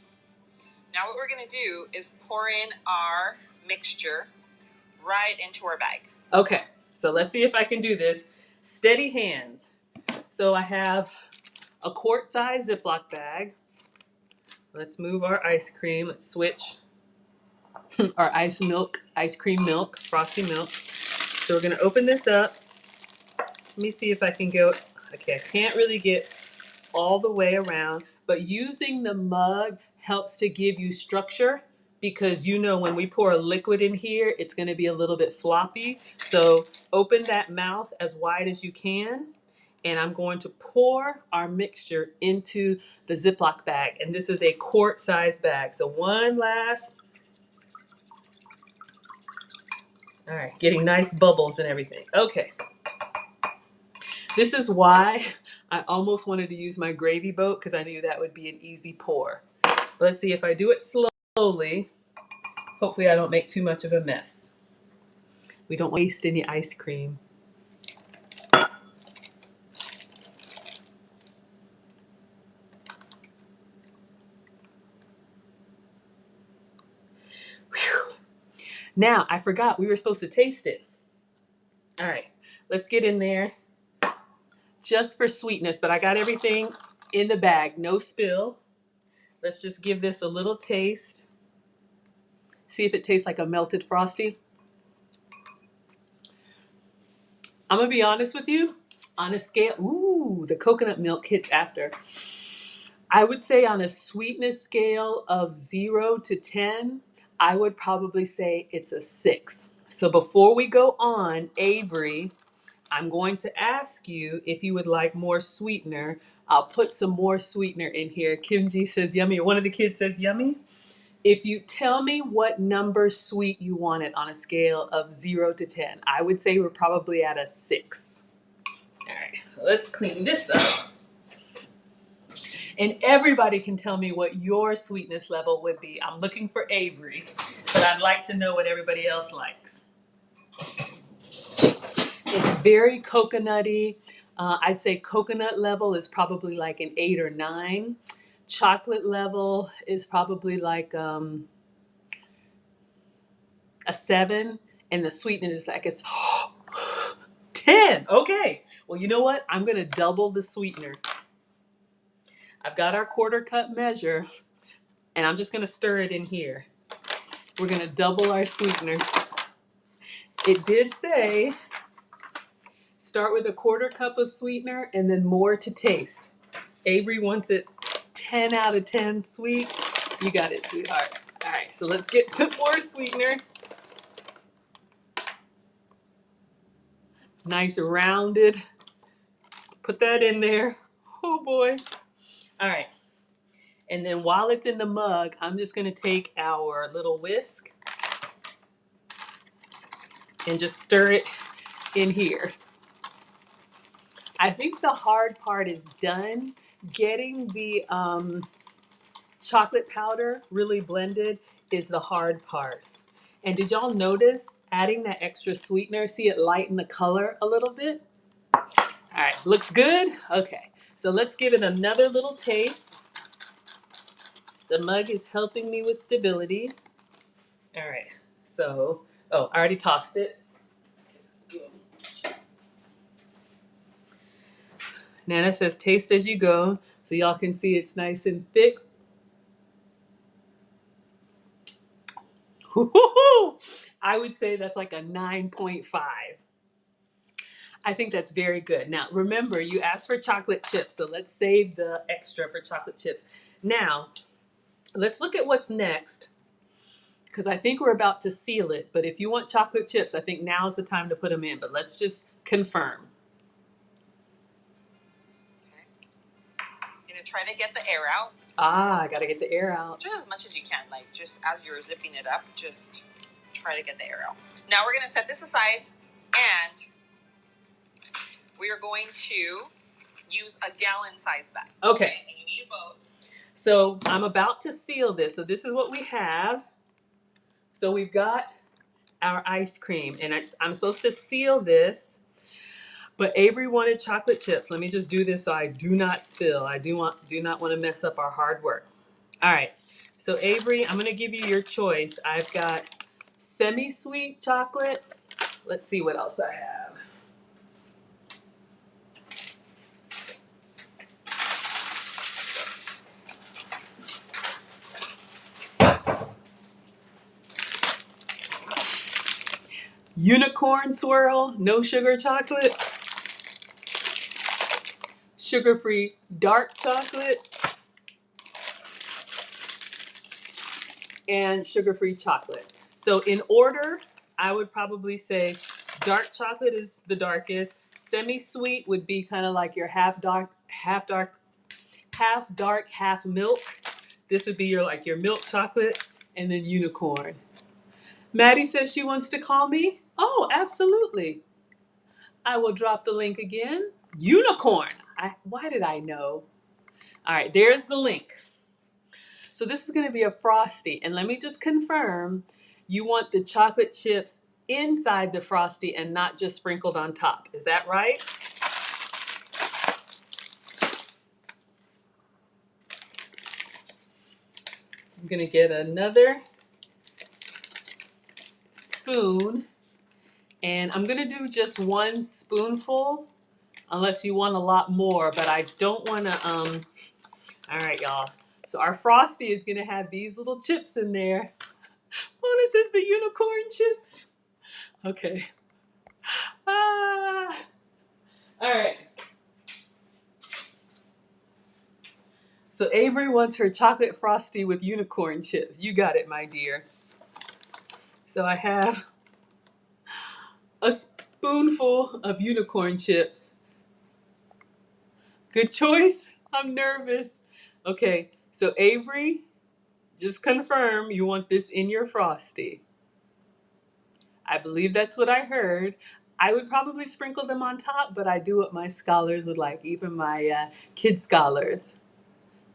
[SPEAKER 3] now what we're going to do is pour in our mixture right into our bag.
[SPEAKER 1] Okay, so let's see if I can do this. Steady hands. So I have a quart size Ziploc bag. Let's move our ice cream. Let's switch our ice cream milk, frosty milk. So we're gonna open this up. Let me see if I can go. Okay, I can't really get all the way around, but using the mug helps to give you structure because you know when we pour a liquid in here, it's gonna be a little bit floppy. So open that mouth as wide as you can. And I'm going to pour our mixture into the Ziploc bag. And this is a quart size bag. So one last. All right, getting nice bubbles and everything. Okay. This is why I almost wanted to use my gravy boat because I knew that would be an easy pour. But let's see if I do it slowly. Hopefully I don't make too much of a mess. We don't waste any ice cream. Whew. Now, I forgot we were supposed to taste it. All right, let's get in there just for sweetness, but I got everything in the bag, no spill. Let's just give this a little taste. See if it tastes like a melted Frosty. I'm gonna be honest with you, on a scale, ooh, the coconut milk hits after. I would say on a sweetness scale of 0 to 10, I would probably say it's a 6. So before we go on, Avery, I'm going to ask you if you would like more sweetener. I'll put some more sweetener in here. Kimji says yummy, or one of the kids says yummy. If you tell me what number sweet you want it on a scale of 0 to 10, I would say we're probably at a 6. All right, let's clean this up. And everybody can tell me what your sweetness level would be. I'm looking for Avery, but I'd like to know what everybody else likes. It's very coconutty. I'd say coconut level is probably like an 8 or 9. Chocolate level is probably like a 7. And the sweetness is like it's 10. Okay. Well, you know what? I'm going to double the sweetener. I've got our quarter cup measure, and I'm just going to stir it in here. We're going to double our sweetener. It did say start with a quarter cup of sweetener and then more to taste. Avery wants it 10 out of 10 sweet. You got it, sweetheart. All right, so let's get some more sweetener. Nice rounded. Put that in there. Oh boy. All right. And then while it's in the mug, I'm just going to take our little whisk and just stir it in here. I think the hard part is done. Getting the chocolate powder really blended is the hard part. And did y'all notice adding that extra sweetener? See it lighten the color a little bit? All right, looks good? Okay, so let's give it another little taste. The mug is helping me with stability. All right, so, oh, I already tossed it. Nana says taste as you go, so y'all can see it's nice and thick. I would say that's like a 9.5. I think that's very good. Now, remember, you asked for chocolate chips, so let's save the extra for chocolate chips. Now, let's look at what's next, because I think we're about to seal it. But if you want chocolate chips, I think now's the time to put them in. But let's just confirm.
[SPEAKER 3] You're going to try to get the air out.
[SPEAKER 1] Ah, I got to get the air out.
[SPEAKER 3] Just as much as you can. Like, just as you're zipping it up, just try to get the air out. Now we're going to set this aside, and we are going to use a gallon size bag.
[SPEAKER 1] Okay.
[SPEAKER 3] And you need both.
[SPEAKER 1] So I'm about to seal this. So this is what we have. So we've got our ice cream, and I'm supposed to seal this. But Avery wanted chocolate chips. Let me just do this so I do not spill. I do not want to mess up our hard work. All right. So Avery, I'm going to give you your choice. I've got semi-sweet chocolate. Let's see what else I have. Unicorn swirl, no sugar chocolate, sugar-free dark chocolate, and sugar-free chocolate. So in order, I would probably say dark chocolate is the darkest. Semi-sweet would be kind of like your half dark, half milk. This would be your milk chocolate, and then unicorn. Maddie says she wants to call me. Oh, absolutely. I will drop the link again. Unicorn. Why did I know? All right, there's the link. So this is going to be a Frosty. And let me just confirm, you want the chocolate chips inside the Frosty and not just sprinkled on top. Is that right? I'm going to get another spoon. And I'm going to do just one spoonful, unless you want a lot more. But I don't want to, all right, y'all. So our Frosty is going to have these little chips in there. Oh, this is the unicorn chips. Okay. Ah. All right. So Avery wants her chocolate Frosty with unicorn chips. You got it, my dear. So I have a spoonful of unicorn chips. Good choice. I'm nervous. Okay, so Avery, just confirm you want this in your Frosty. I believe that's what I heard. I would probably sprinkle them on top, but I do what my scholars would like, even my kid scholars.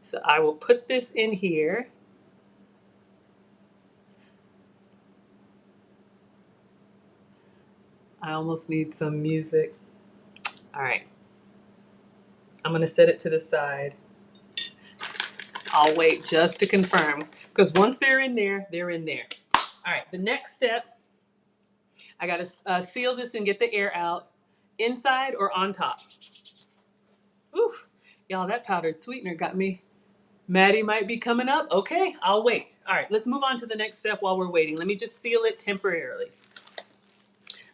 [SPEAKER 1] So I will put this in here. I almost need some music. All right. I'm going to set it to the side. I'll wait just to confirm, because once they're in there, they're in there. All right, the next step, I got to seal this and get the air out. Inside or on top? Oof, y'all, that powdered sweetener got me. Maddie might be coming up. Okay, I'll wait. All right, let's move on to the next step while we're waiting. Let me just seal it temporarily.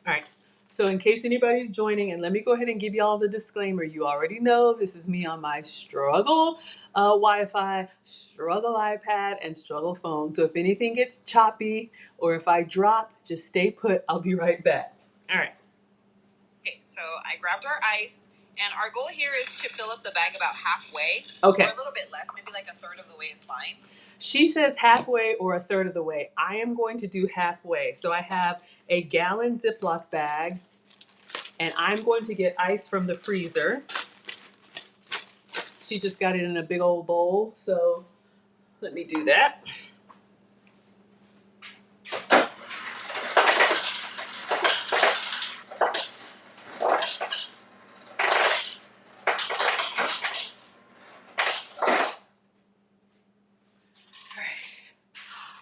[SPEAKER 1] All right. So in case anybody's joining, and let me go ahead and give you all the disclaimer. You already know this is me on my struggle Wi-Fi, struggle iPad, and struggle phone. So if anything gets choppy or if I drop, just stay put. I'll be right back. All right.
[SPEAKER 3] Okay, so I grabbed our ice, and our goal here is to fill up the bag about halfway.
[SPEAKER 1] Okay.
[SPEAKER 3] Or a little bit less, maybe like a third of the way is fine.
[SPEAKER 1] She says halfway or a third of the way. I am going to do halfway. So I have a gallon Ziploc bag, and I'm going to get ice from the freezer. She just got it in a big old bowl, so let me do that.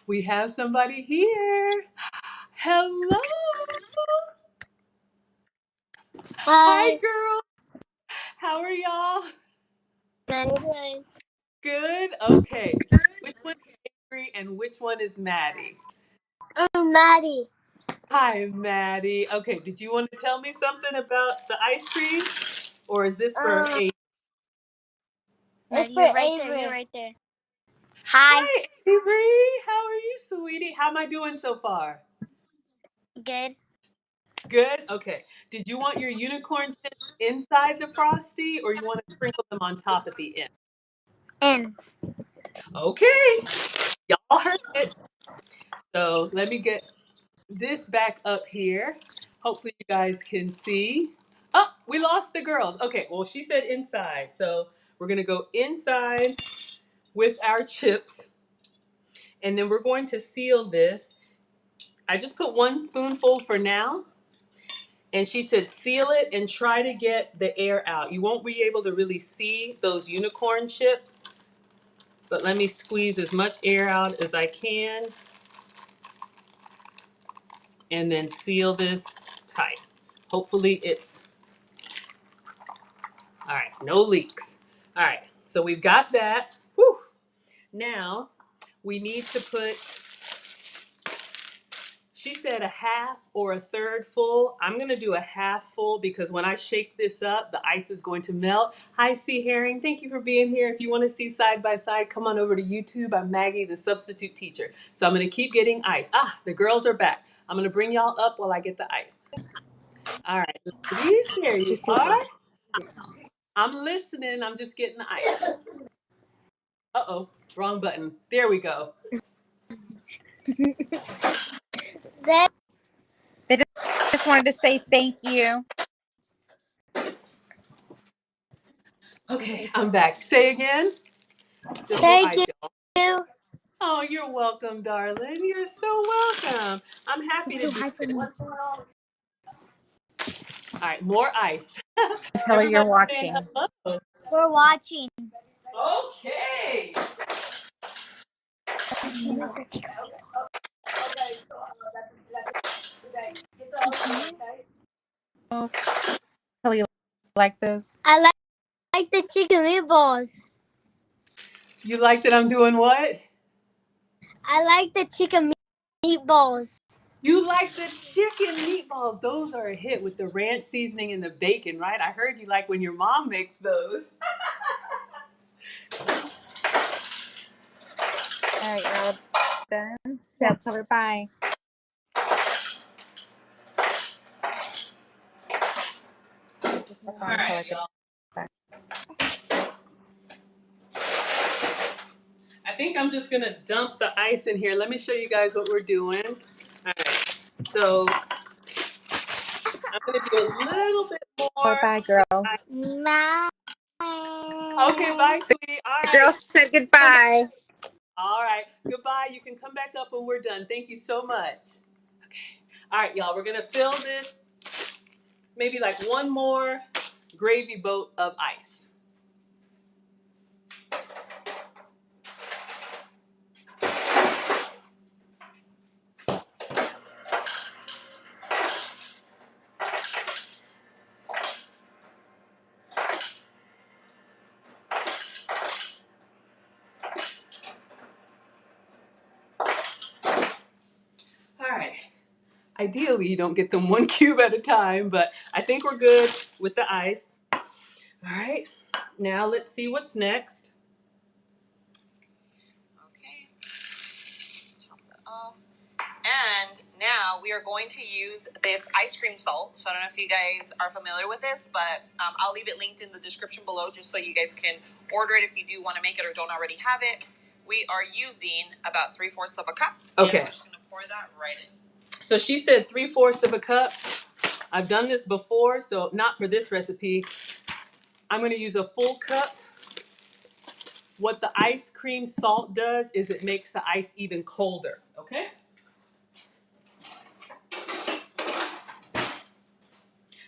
[SPEAKER 1] We have somebody here. Hello. Hi,
[SPEAKER 2] Hi.
[SPEAKER 1] girl. How are y'all?
[SPEAKER 2] I'm good.
[SPEAKER 1] Good. Okay. So which one is Avery and which one is Maddie?
[SPEAKER 2] I'm Maddie.
[SPEAKER 1] Hi, Maddie. Okay. Did you want to tell me something about the ice cream, or is this for
[SPEAKER 2] Um,
[SPEAKER 1] Avery?
[SPEAKER 2] it's for Avery. You're right there. Hi.
[SPEAKER 1] Hi, Avery. How are you, sweetie? How am I doing so far?
[SPEAKER 2] Good.
[SPEAKER 1] Good. Okay. Did you want your unicorn chips inside the frosty, or you want to sprinkle them on top at the end?
[SPEAKER 2] In.
[SPEAKER 1] Okay. Y'all heard it. So let me get this back up here. Hopefully you guys can see. Oh, we lost the girls. Okay, well, she said inside. So we're going to go inside with our chips. And then we're going to seal this. I just put 1 spoonful for now. And she said, seal it and try to get the air out. You won't be able to really see those unicorn chips, but let me squeeze as much air out as I can and then seal this tight. Hopefully it's, all right, no leaks. All right, so we've got that. Whew. Now we need to put, she said a half or a third full. I'm gonna do a half full because when I shake this up, the ice is going to melt. Hi, Sea Herring, thank you for being here. If you wanna see side by side, come on over to YouTube. I'm Maggie, the substitute teacher. So I'm gonna keep getting ice. Ah, the girls are back. I'm gonna bring y'all up while I get the ice. All right, ladies, there you
[SPEAKER 2] She's sleeping.
[SPEAKER 1] are. I'm listening, I'm just getting the ice. Uh-oh, wrong button. There we go.
[SPEAKER 2] They just wanted to say thank you.
[SPEAKER 1] Okay, I'm back. Say again. Just more
[SPEAKER 2] Thank
[SPEAKER 1] ice, y'all.
[SPEAKER 2] you.
[SPEAKER 1] Oh, you're welcome, darling. You're so welcome. I'm happy to
[SPEAKER 2] Do
[SPEAKER 1] do
[SPEAKER 2] hi for
[SPEAKER 1] this.
[SPEAKER 2] me.
[SPEAKER 1] All right, more ice.
[SPEAKER 2] Tell her you're
[SPEAKER 1] Everybody saying
[SPEAKER 2] watching.
[SPEAKER 1] hello.
[SPEAKER 2] We're watching.
[SPEAKER 1] Okay.
[SPEAKER 2] Tell you like those. I like the chicken meatballs.
[SPEAKER 1] You like that I'm doing what?
[SPEAKER 2] I like the chicken meatballs.
[SPEAKER 1] You like the chicken meatballs. Those are a hit with the ranch seasoning and the bacon, right? I heard you like when your mom makes those.
[SPEAKER 2] All right, you're all done. Yeah, tell her bye.
[SPEAKER 1] All right, y'all. I think I'm just gonna dump the ice in here. Let me show you guys what we're doing. All right, so I'm gonna do a little bit
[SPEAKER 2] Tell her
[SPEAKER 1] more.
[SPEAKER 2] bye, girls. Bye.
[SPEAKER 1] Okay, bye, sweetie. All
[SPEAKER 2] The
[SPEAKER 1] right.
[SPEAKER 2] girls said
[SPEAKER 1] Come back.
[SPEAKER 2] goodbye.
[SPEAKER 1] All right. Goodbye. You can come back up when we're done. Thank you so much. Okay. All right, y'all. We're gonna fill this maybe like one more gravy boat of ice. All right. Ideally, you don't get them 1 cube at a time, but I think we're good with the ice. All right. Now let's see what's next. Okay. Top that off. And now we are going to use this ice cream salt. So I don't know if you guys are familiar with this, but I'll leave it linked in the description below just so you guys can order it if you do want to make it or don't already have it. We are using about 3/4 of a cup. Okay. And we're just going to pour that right in. So she said 3/4 of a cup. I've done this before, so not for this recipe. I'm going to use a full cup. What the ice cream salt does is it makes the ice even colder, okay?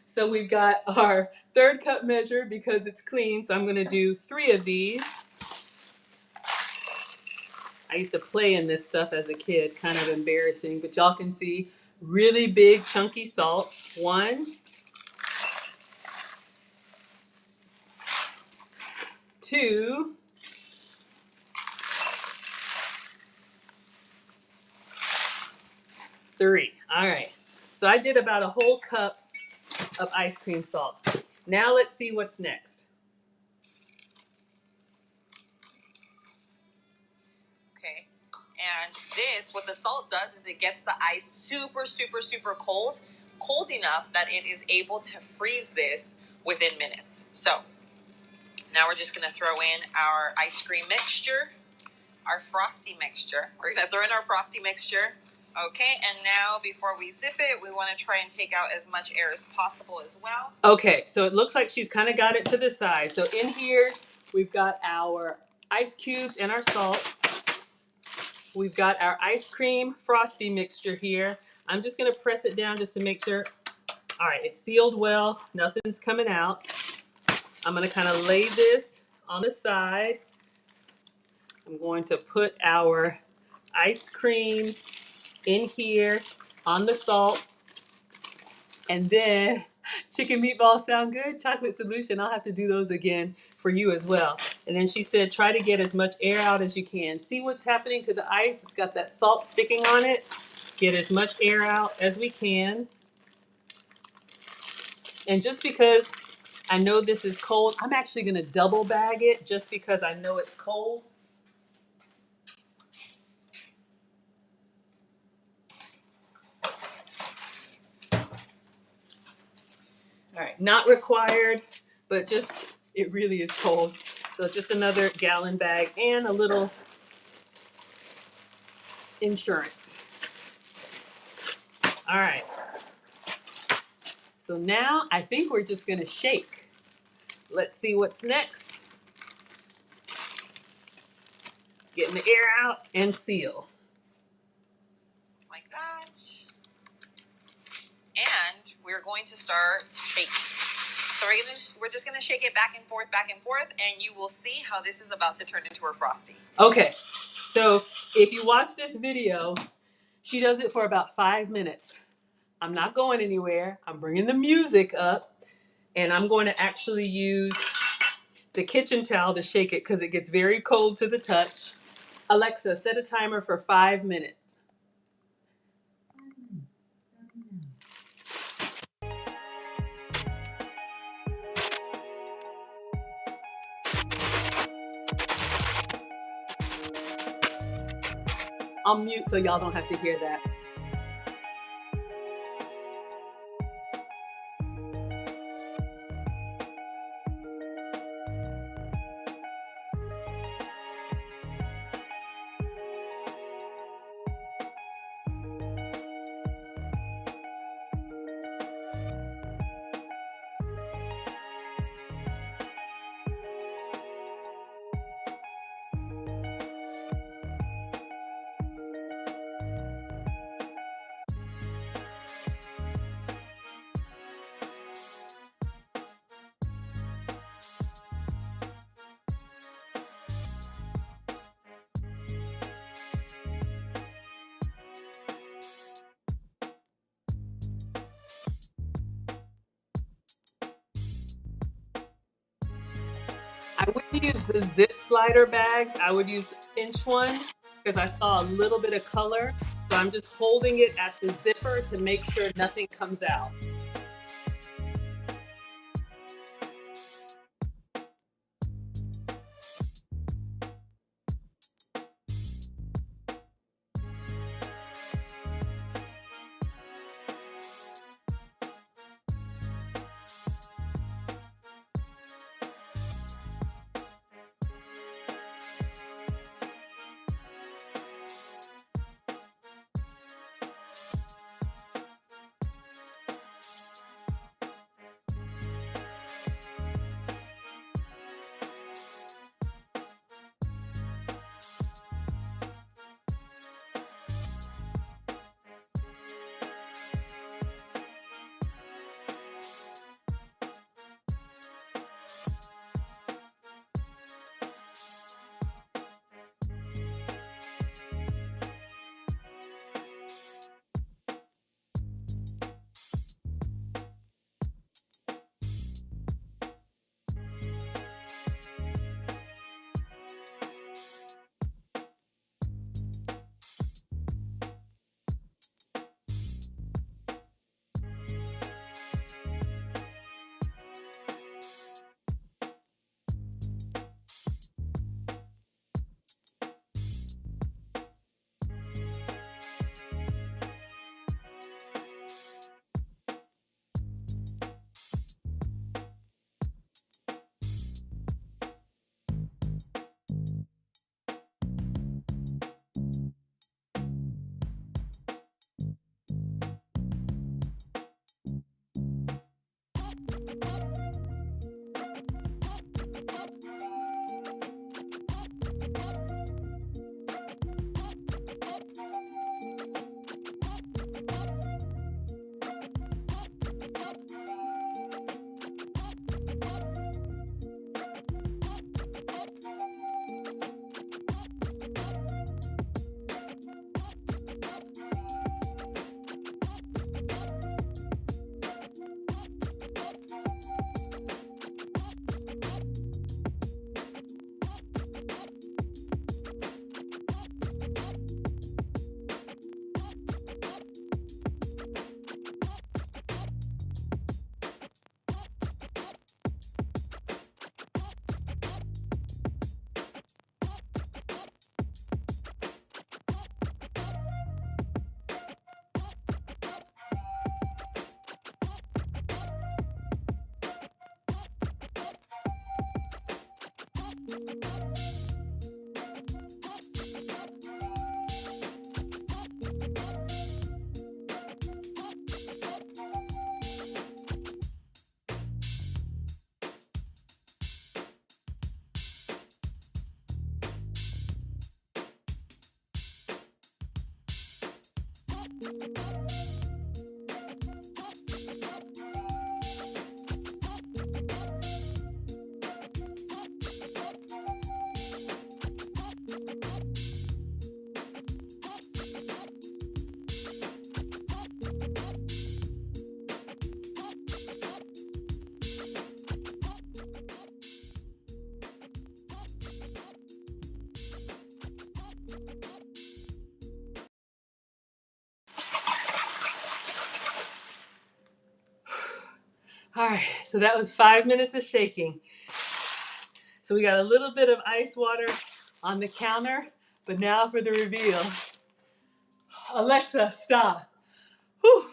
[SPEAKER 1] So we've got our 1/3 cup measure because it's clean, so I'm going to do 3 of these. I used to play in this stuff as a kid, kind of embarrassing, but y'all can see really big chunky salt. 1, 2, 3. All right. So I did about a whole cup of ice cream salt. Now let's see what's next. Okay. And this, what the salt does is it gets the ice super, super, super cold, cold enough that it is able to freeze this within minutes. So now we're just gonna throw in our ice cream mixture, our Frosty mixture. We're gonna throw in our Frosty mixture. Okay, and now before we zip it, we wanna try and take out as much air as possible as well. Okay, so it looks like she's kind of got it to the side. So in here, we've got our ice cubes and our salt. We've got our ice cream Frosty mixture here. I'm just gonna press it down just to make sure. All right, it's sealed well, nothing's coming out. I'm gonna kind of lay this on the side. I'm going to put our ice cream in here on the salt. And then chicken meatballs sound good. Chocolate solution, I'll have to do those again for you as well. And then she said, try to get as much air out as you can. See what's happening to the ice? It's got that salt sticking on it. Get as much air out as we can. And just because I know this is cold, I'm actually gonna double bag it just because I know it's cold. All right, not required, but just, it really is cold. So just another gallon bag and a little insurance. All right. So now I think we're just gonna shake. Let's see what's next. Getting the air out and seal.
[SPEAKER 3] Like that. And we're going to start shaking. So we're just gonna shake it back and forth, and you will see how this is about to turn into a Frosty.
[SPEAKER 1] Okay, so if you watch this video, she does it for about 5 minutes. I'm not going anywhere. I'm bringing the music up, and I'm going to actually use the kitchen towel to shake it because it gets very cold to the touch. Alexa, set a timer for 5 minutes. I'll mute so y'all don't have to hear that. I wouldn't use the zip slider bag. I would use the pinch one because I saw a little bit of color. So I'm just holding it at the zipper to make sure nothing comes out. All right, so that was 5 minutes of shaking. So we got a little bit of ice water on the counter, but now for the reveal. Alexa, stop. Whew.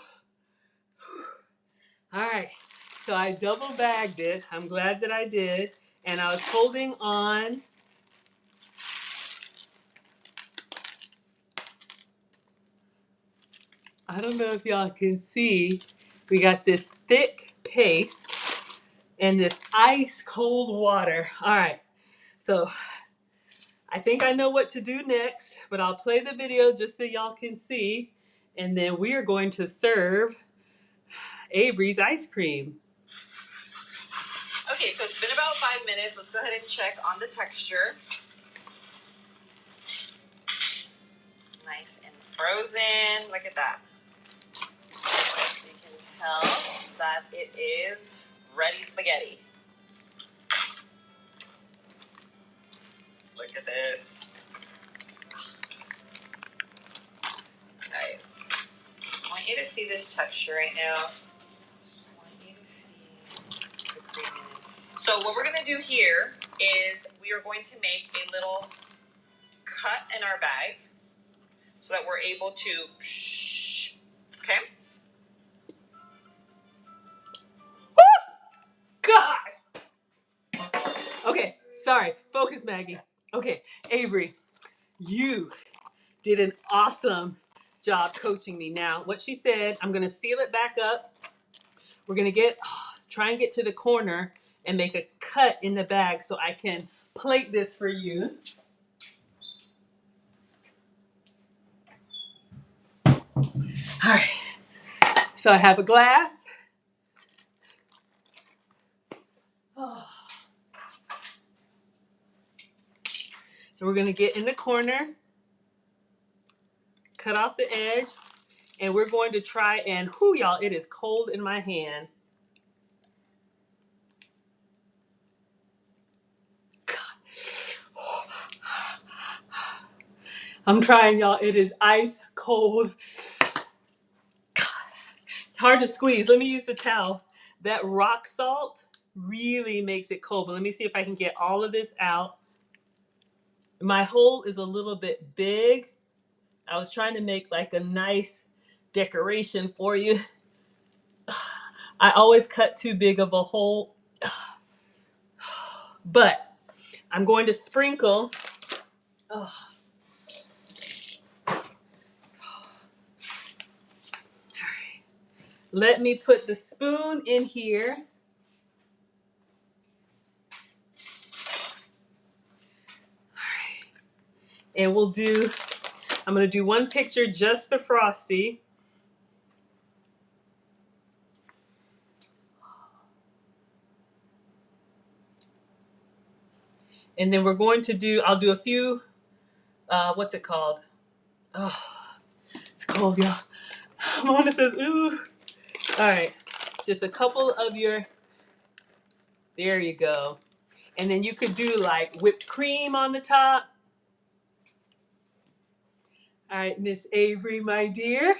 [SPEAKER 1] All right, so I double bagged it. I'm glad that I did. And I was holding on. I don't know if y'all can see. We got this thick paste and this ice cold water. All right, so I think I know what to do next, but I'll play the video just so y'all can see. And then we are going to serve Avery's ice cream.
[SPEAKER 3] Okay, so it's been about 5 minutes. Let's go ahead and check on the texture. Nice and frozen. Look at that. You can tell that it is ready spaghetti. Look at this. Guys, I want you to see this texture right now. I want you to see the creaminess. So what we're going to do here is we are going to make a little cut in our bag so that we're able to, okay?
[SPEAKER 1] God! Okay, sorry. Focus, Maggie. Okay, Avery, you did an awesome job coaching me. Now, what she said, I'm going to seal it back up. We're going to try and get to the corner and make a cut in the bag so I can plate this for you. All right, so I have a glass. Oh. So we're going to get in the corner, cut off the edge, and we're going to try and, whoo, y'all, it is cold in my hand. I'm trying, y'all. It is ice cold. It's hard to squeeze. Let me use the towel. That rock salt really makes it cold. But let me see if I can get all of this out. My hole is a little bit big. I was trying to make like a nice decoration for you. I always cut too big of a hole. But I'm going to sprinkle. Oh. Let me put the spoon in here. And I'm going to do one picture, just the Frosty. And then I'll do a few, what's it called? Oh, it's cold, y'all. Mona says, ooh. All right, just a couple of there you go. And then you could do like whipped cream on the top. All right, Miss Avery, my dear,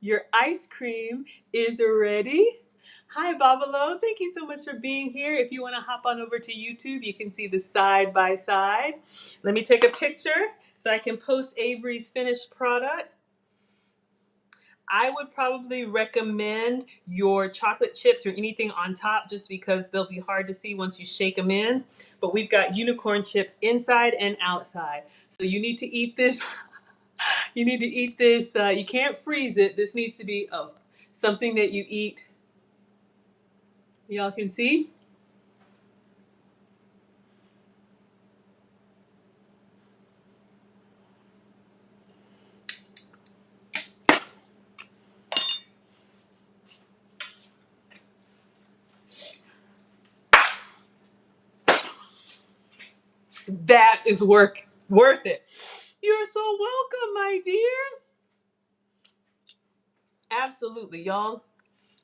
[SPEAKER 1] your ice cream is ready. Hi, Babalo. Thank you so much for being here. If you want to hop on over to YouTube, you can see the side by side. Let me take a picture so I can post Avery's finished product. I would probably recommend your chocolate chips or anything on top just because they'll be hard to see once you shake them in. But we've got unicorn chips inside and outside. So you need to eat this. You need to eat this. You can't freeze it. This needs to be something that you eat. Y'all can see? is worth it. You're so welcome, my dear. Absolutely, y'all.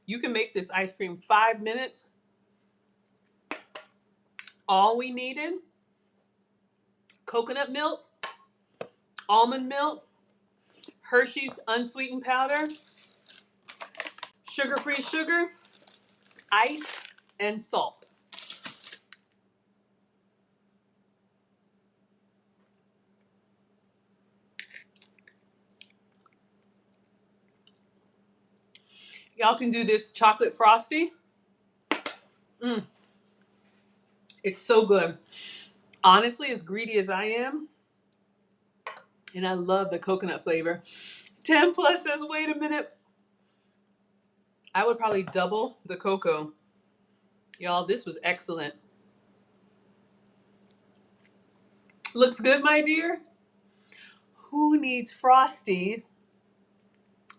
[SPEAKER 1] You can make this ice cream 5 minutes. All we needed, coconut milk, almond milk, Hershey's unsweetened powder, sugar-free sugar, ice, and salt. Y'all can do this chocolate frosty. It's so good. Honestly, as greedy as I am, and I love the coconut flavor. 10 Plus says, wait a minute. I would probably double the cocoa. Y'all, this was excellent. Looks good, my dear? Who needs Frosty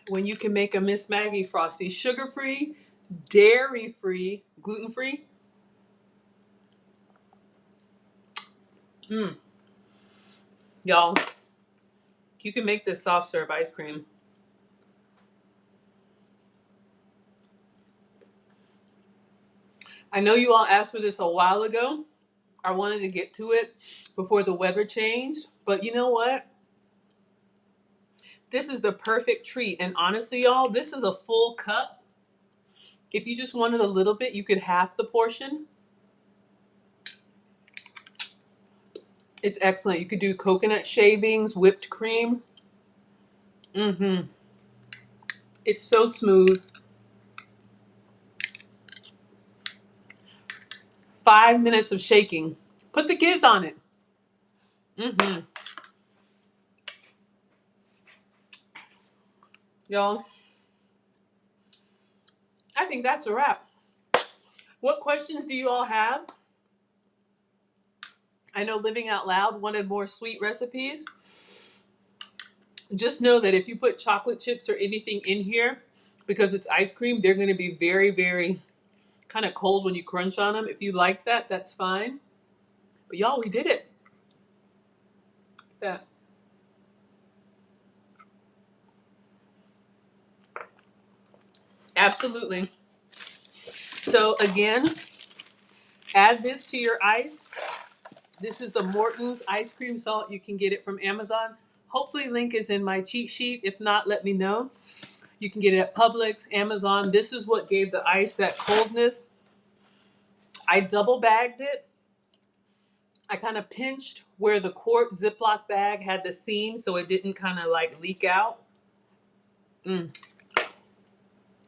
[SPEAKER 1] when you can make a Miss Maggie Frosty? Sugar-free, dairy-free, gluten-free. Y'all, you can make this soft serve ice cream. I know you all asked for this a while ago. I wanted to get to it before the weather changed, but you know what? This is the perfect treat. And honestly, y'all, this is a full cup. If you just wanted a little bit, you could half the portion. It's excellent. You could do coconut shavings, whipped cream. It's so smooth. 5 minutes of shaking. Put the kids on it. Y'all, I think that's a wrap. What questions do you all have? I know Living Out Loud wanted more sweet recipes. Just know that if you put chocolate chips or anything in here, because it's ice cream, they're going to be very, very kind of cold when you crunch on them. If you like that, that's fine. But y'all, we did it. That. Absolutely. So again, add this to your ice. This is the Morton's ice cream salt. You can get it from Amazon. Hopefully link is in my cheat sheet. If not, let me know. You can get it at Publix, Amazon. This is what gave the ice that coldness. I double bagged it. I kind of pinched where the quart Ziploc bag had the seam so it didn't kind of like leak out.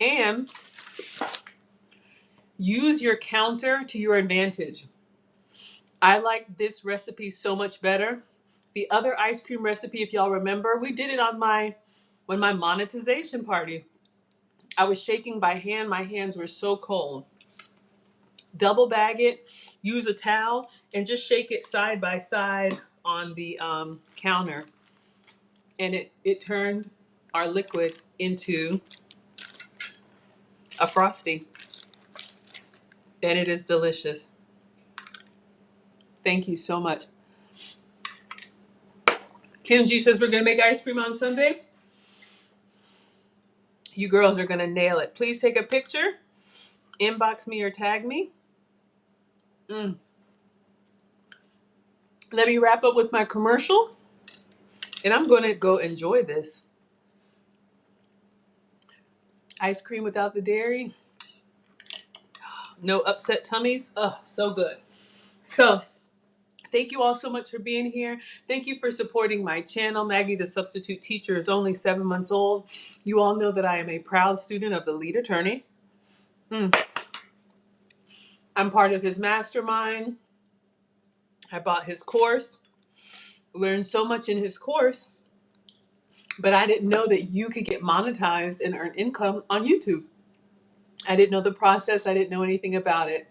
[SPEAKER 1] And use your counter to your advantage. I like this recipe so much better. The other ice cream recipe, if y'all remember, we did it on my monetization party. I was shaking by hand. My hands were so cold. Double bag it, use a towel, and just shake it side by side on the counter. And it turned our liquid into a frosty. And it is delicious. Thank you so much. Kim G says we're going to make ice cream on Sunday. You girls are going to nail it. Please take a picture, inbox me or tag me. Let me wrap up with my commercial, and I'm going to go enjoy this. Ice cream without the dairy. No upset tummies. Oh, so good. So, thank you all so much for being here. Thank you for supporting my channel. Maggie, the substitute teacher, is only 7 months old. You all know that I am a proud student of the lead attorney. I'm part of his mastermind. I bought his course, learned so much in his course, but I didn't know that you could get monetized and earn income on YouTube. I didn't know the process. I didn't know anything about it.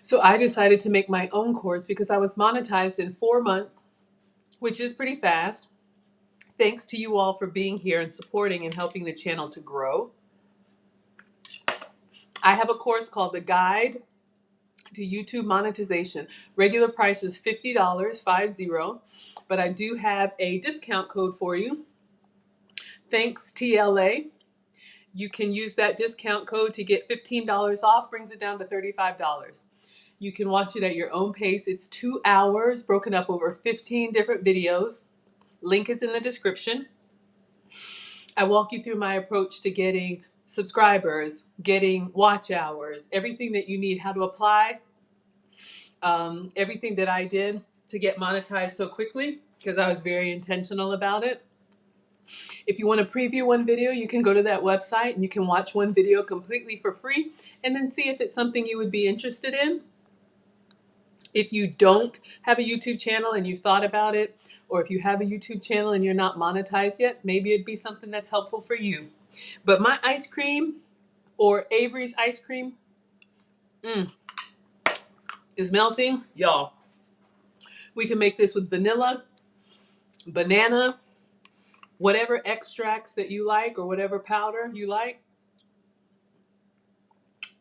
[SPEAKER 1] So I decided to make my own course because I was monetized in 4 months, which is pretty fast. Thanks to you all for being here and supporting and helping the channel to grow. I have a course called The Guide to YouTube monetization. Regular price is $50, 50, but I do have a discount code for you. Thanks TLA. You can use that discount code to get $15 off, brings it down to $35. You can watch it at your own pace. It's 2 hours, broken up over 15 different videos. Link is in the description. I walk you through my approach to getting subscribers, getting watch hours, everything that you need, how to apply, everything that I did to get monetized so quickly because I was very intentional about it. If you want to preview one video, you can go to that website and you can watch one video completely for free and then see if it's something you would be interested in. If you don't have a YouTube channel and you've thought about it, or if you have a YouTube channel and you're not monetized yet, maybe it'd be something that's helpful for you. But my ice cream, or Avery's ice cream, is melting. Y'all, we can make this with vanilla, banana, whatever extracts that you like or whatever powder you like.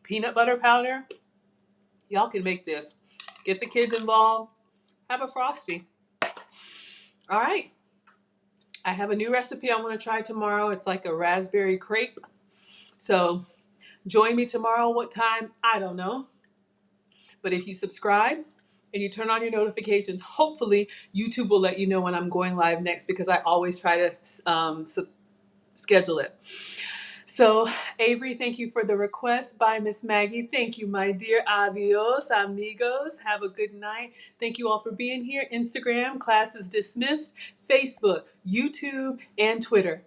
[SPEAKER 1] Peanut butter powder. Y'all can make this. Get the kids involved. Have a Frosty. All right. I have a new recipe I want to try tomorrow. It's like a raspberry crepe. So join me tomorrow. What time? I don't know. But if you subscribe and you turn on your notifications, hopefully YouTube will let you know when I'm going live next because I always try to schedule it. So, Avery, thank you for the request. Bye, Miss Maggie. Thank you, my dear. Adios, amigos. Have a good night. Thank you all for being here. Instagram, class is dismissed. Facebook, YouTube, and Twitter.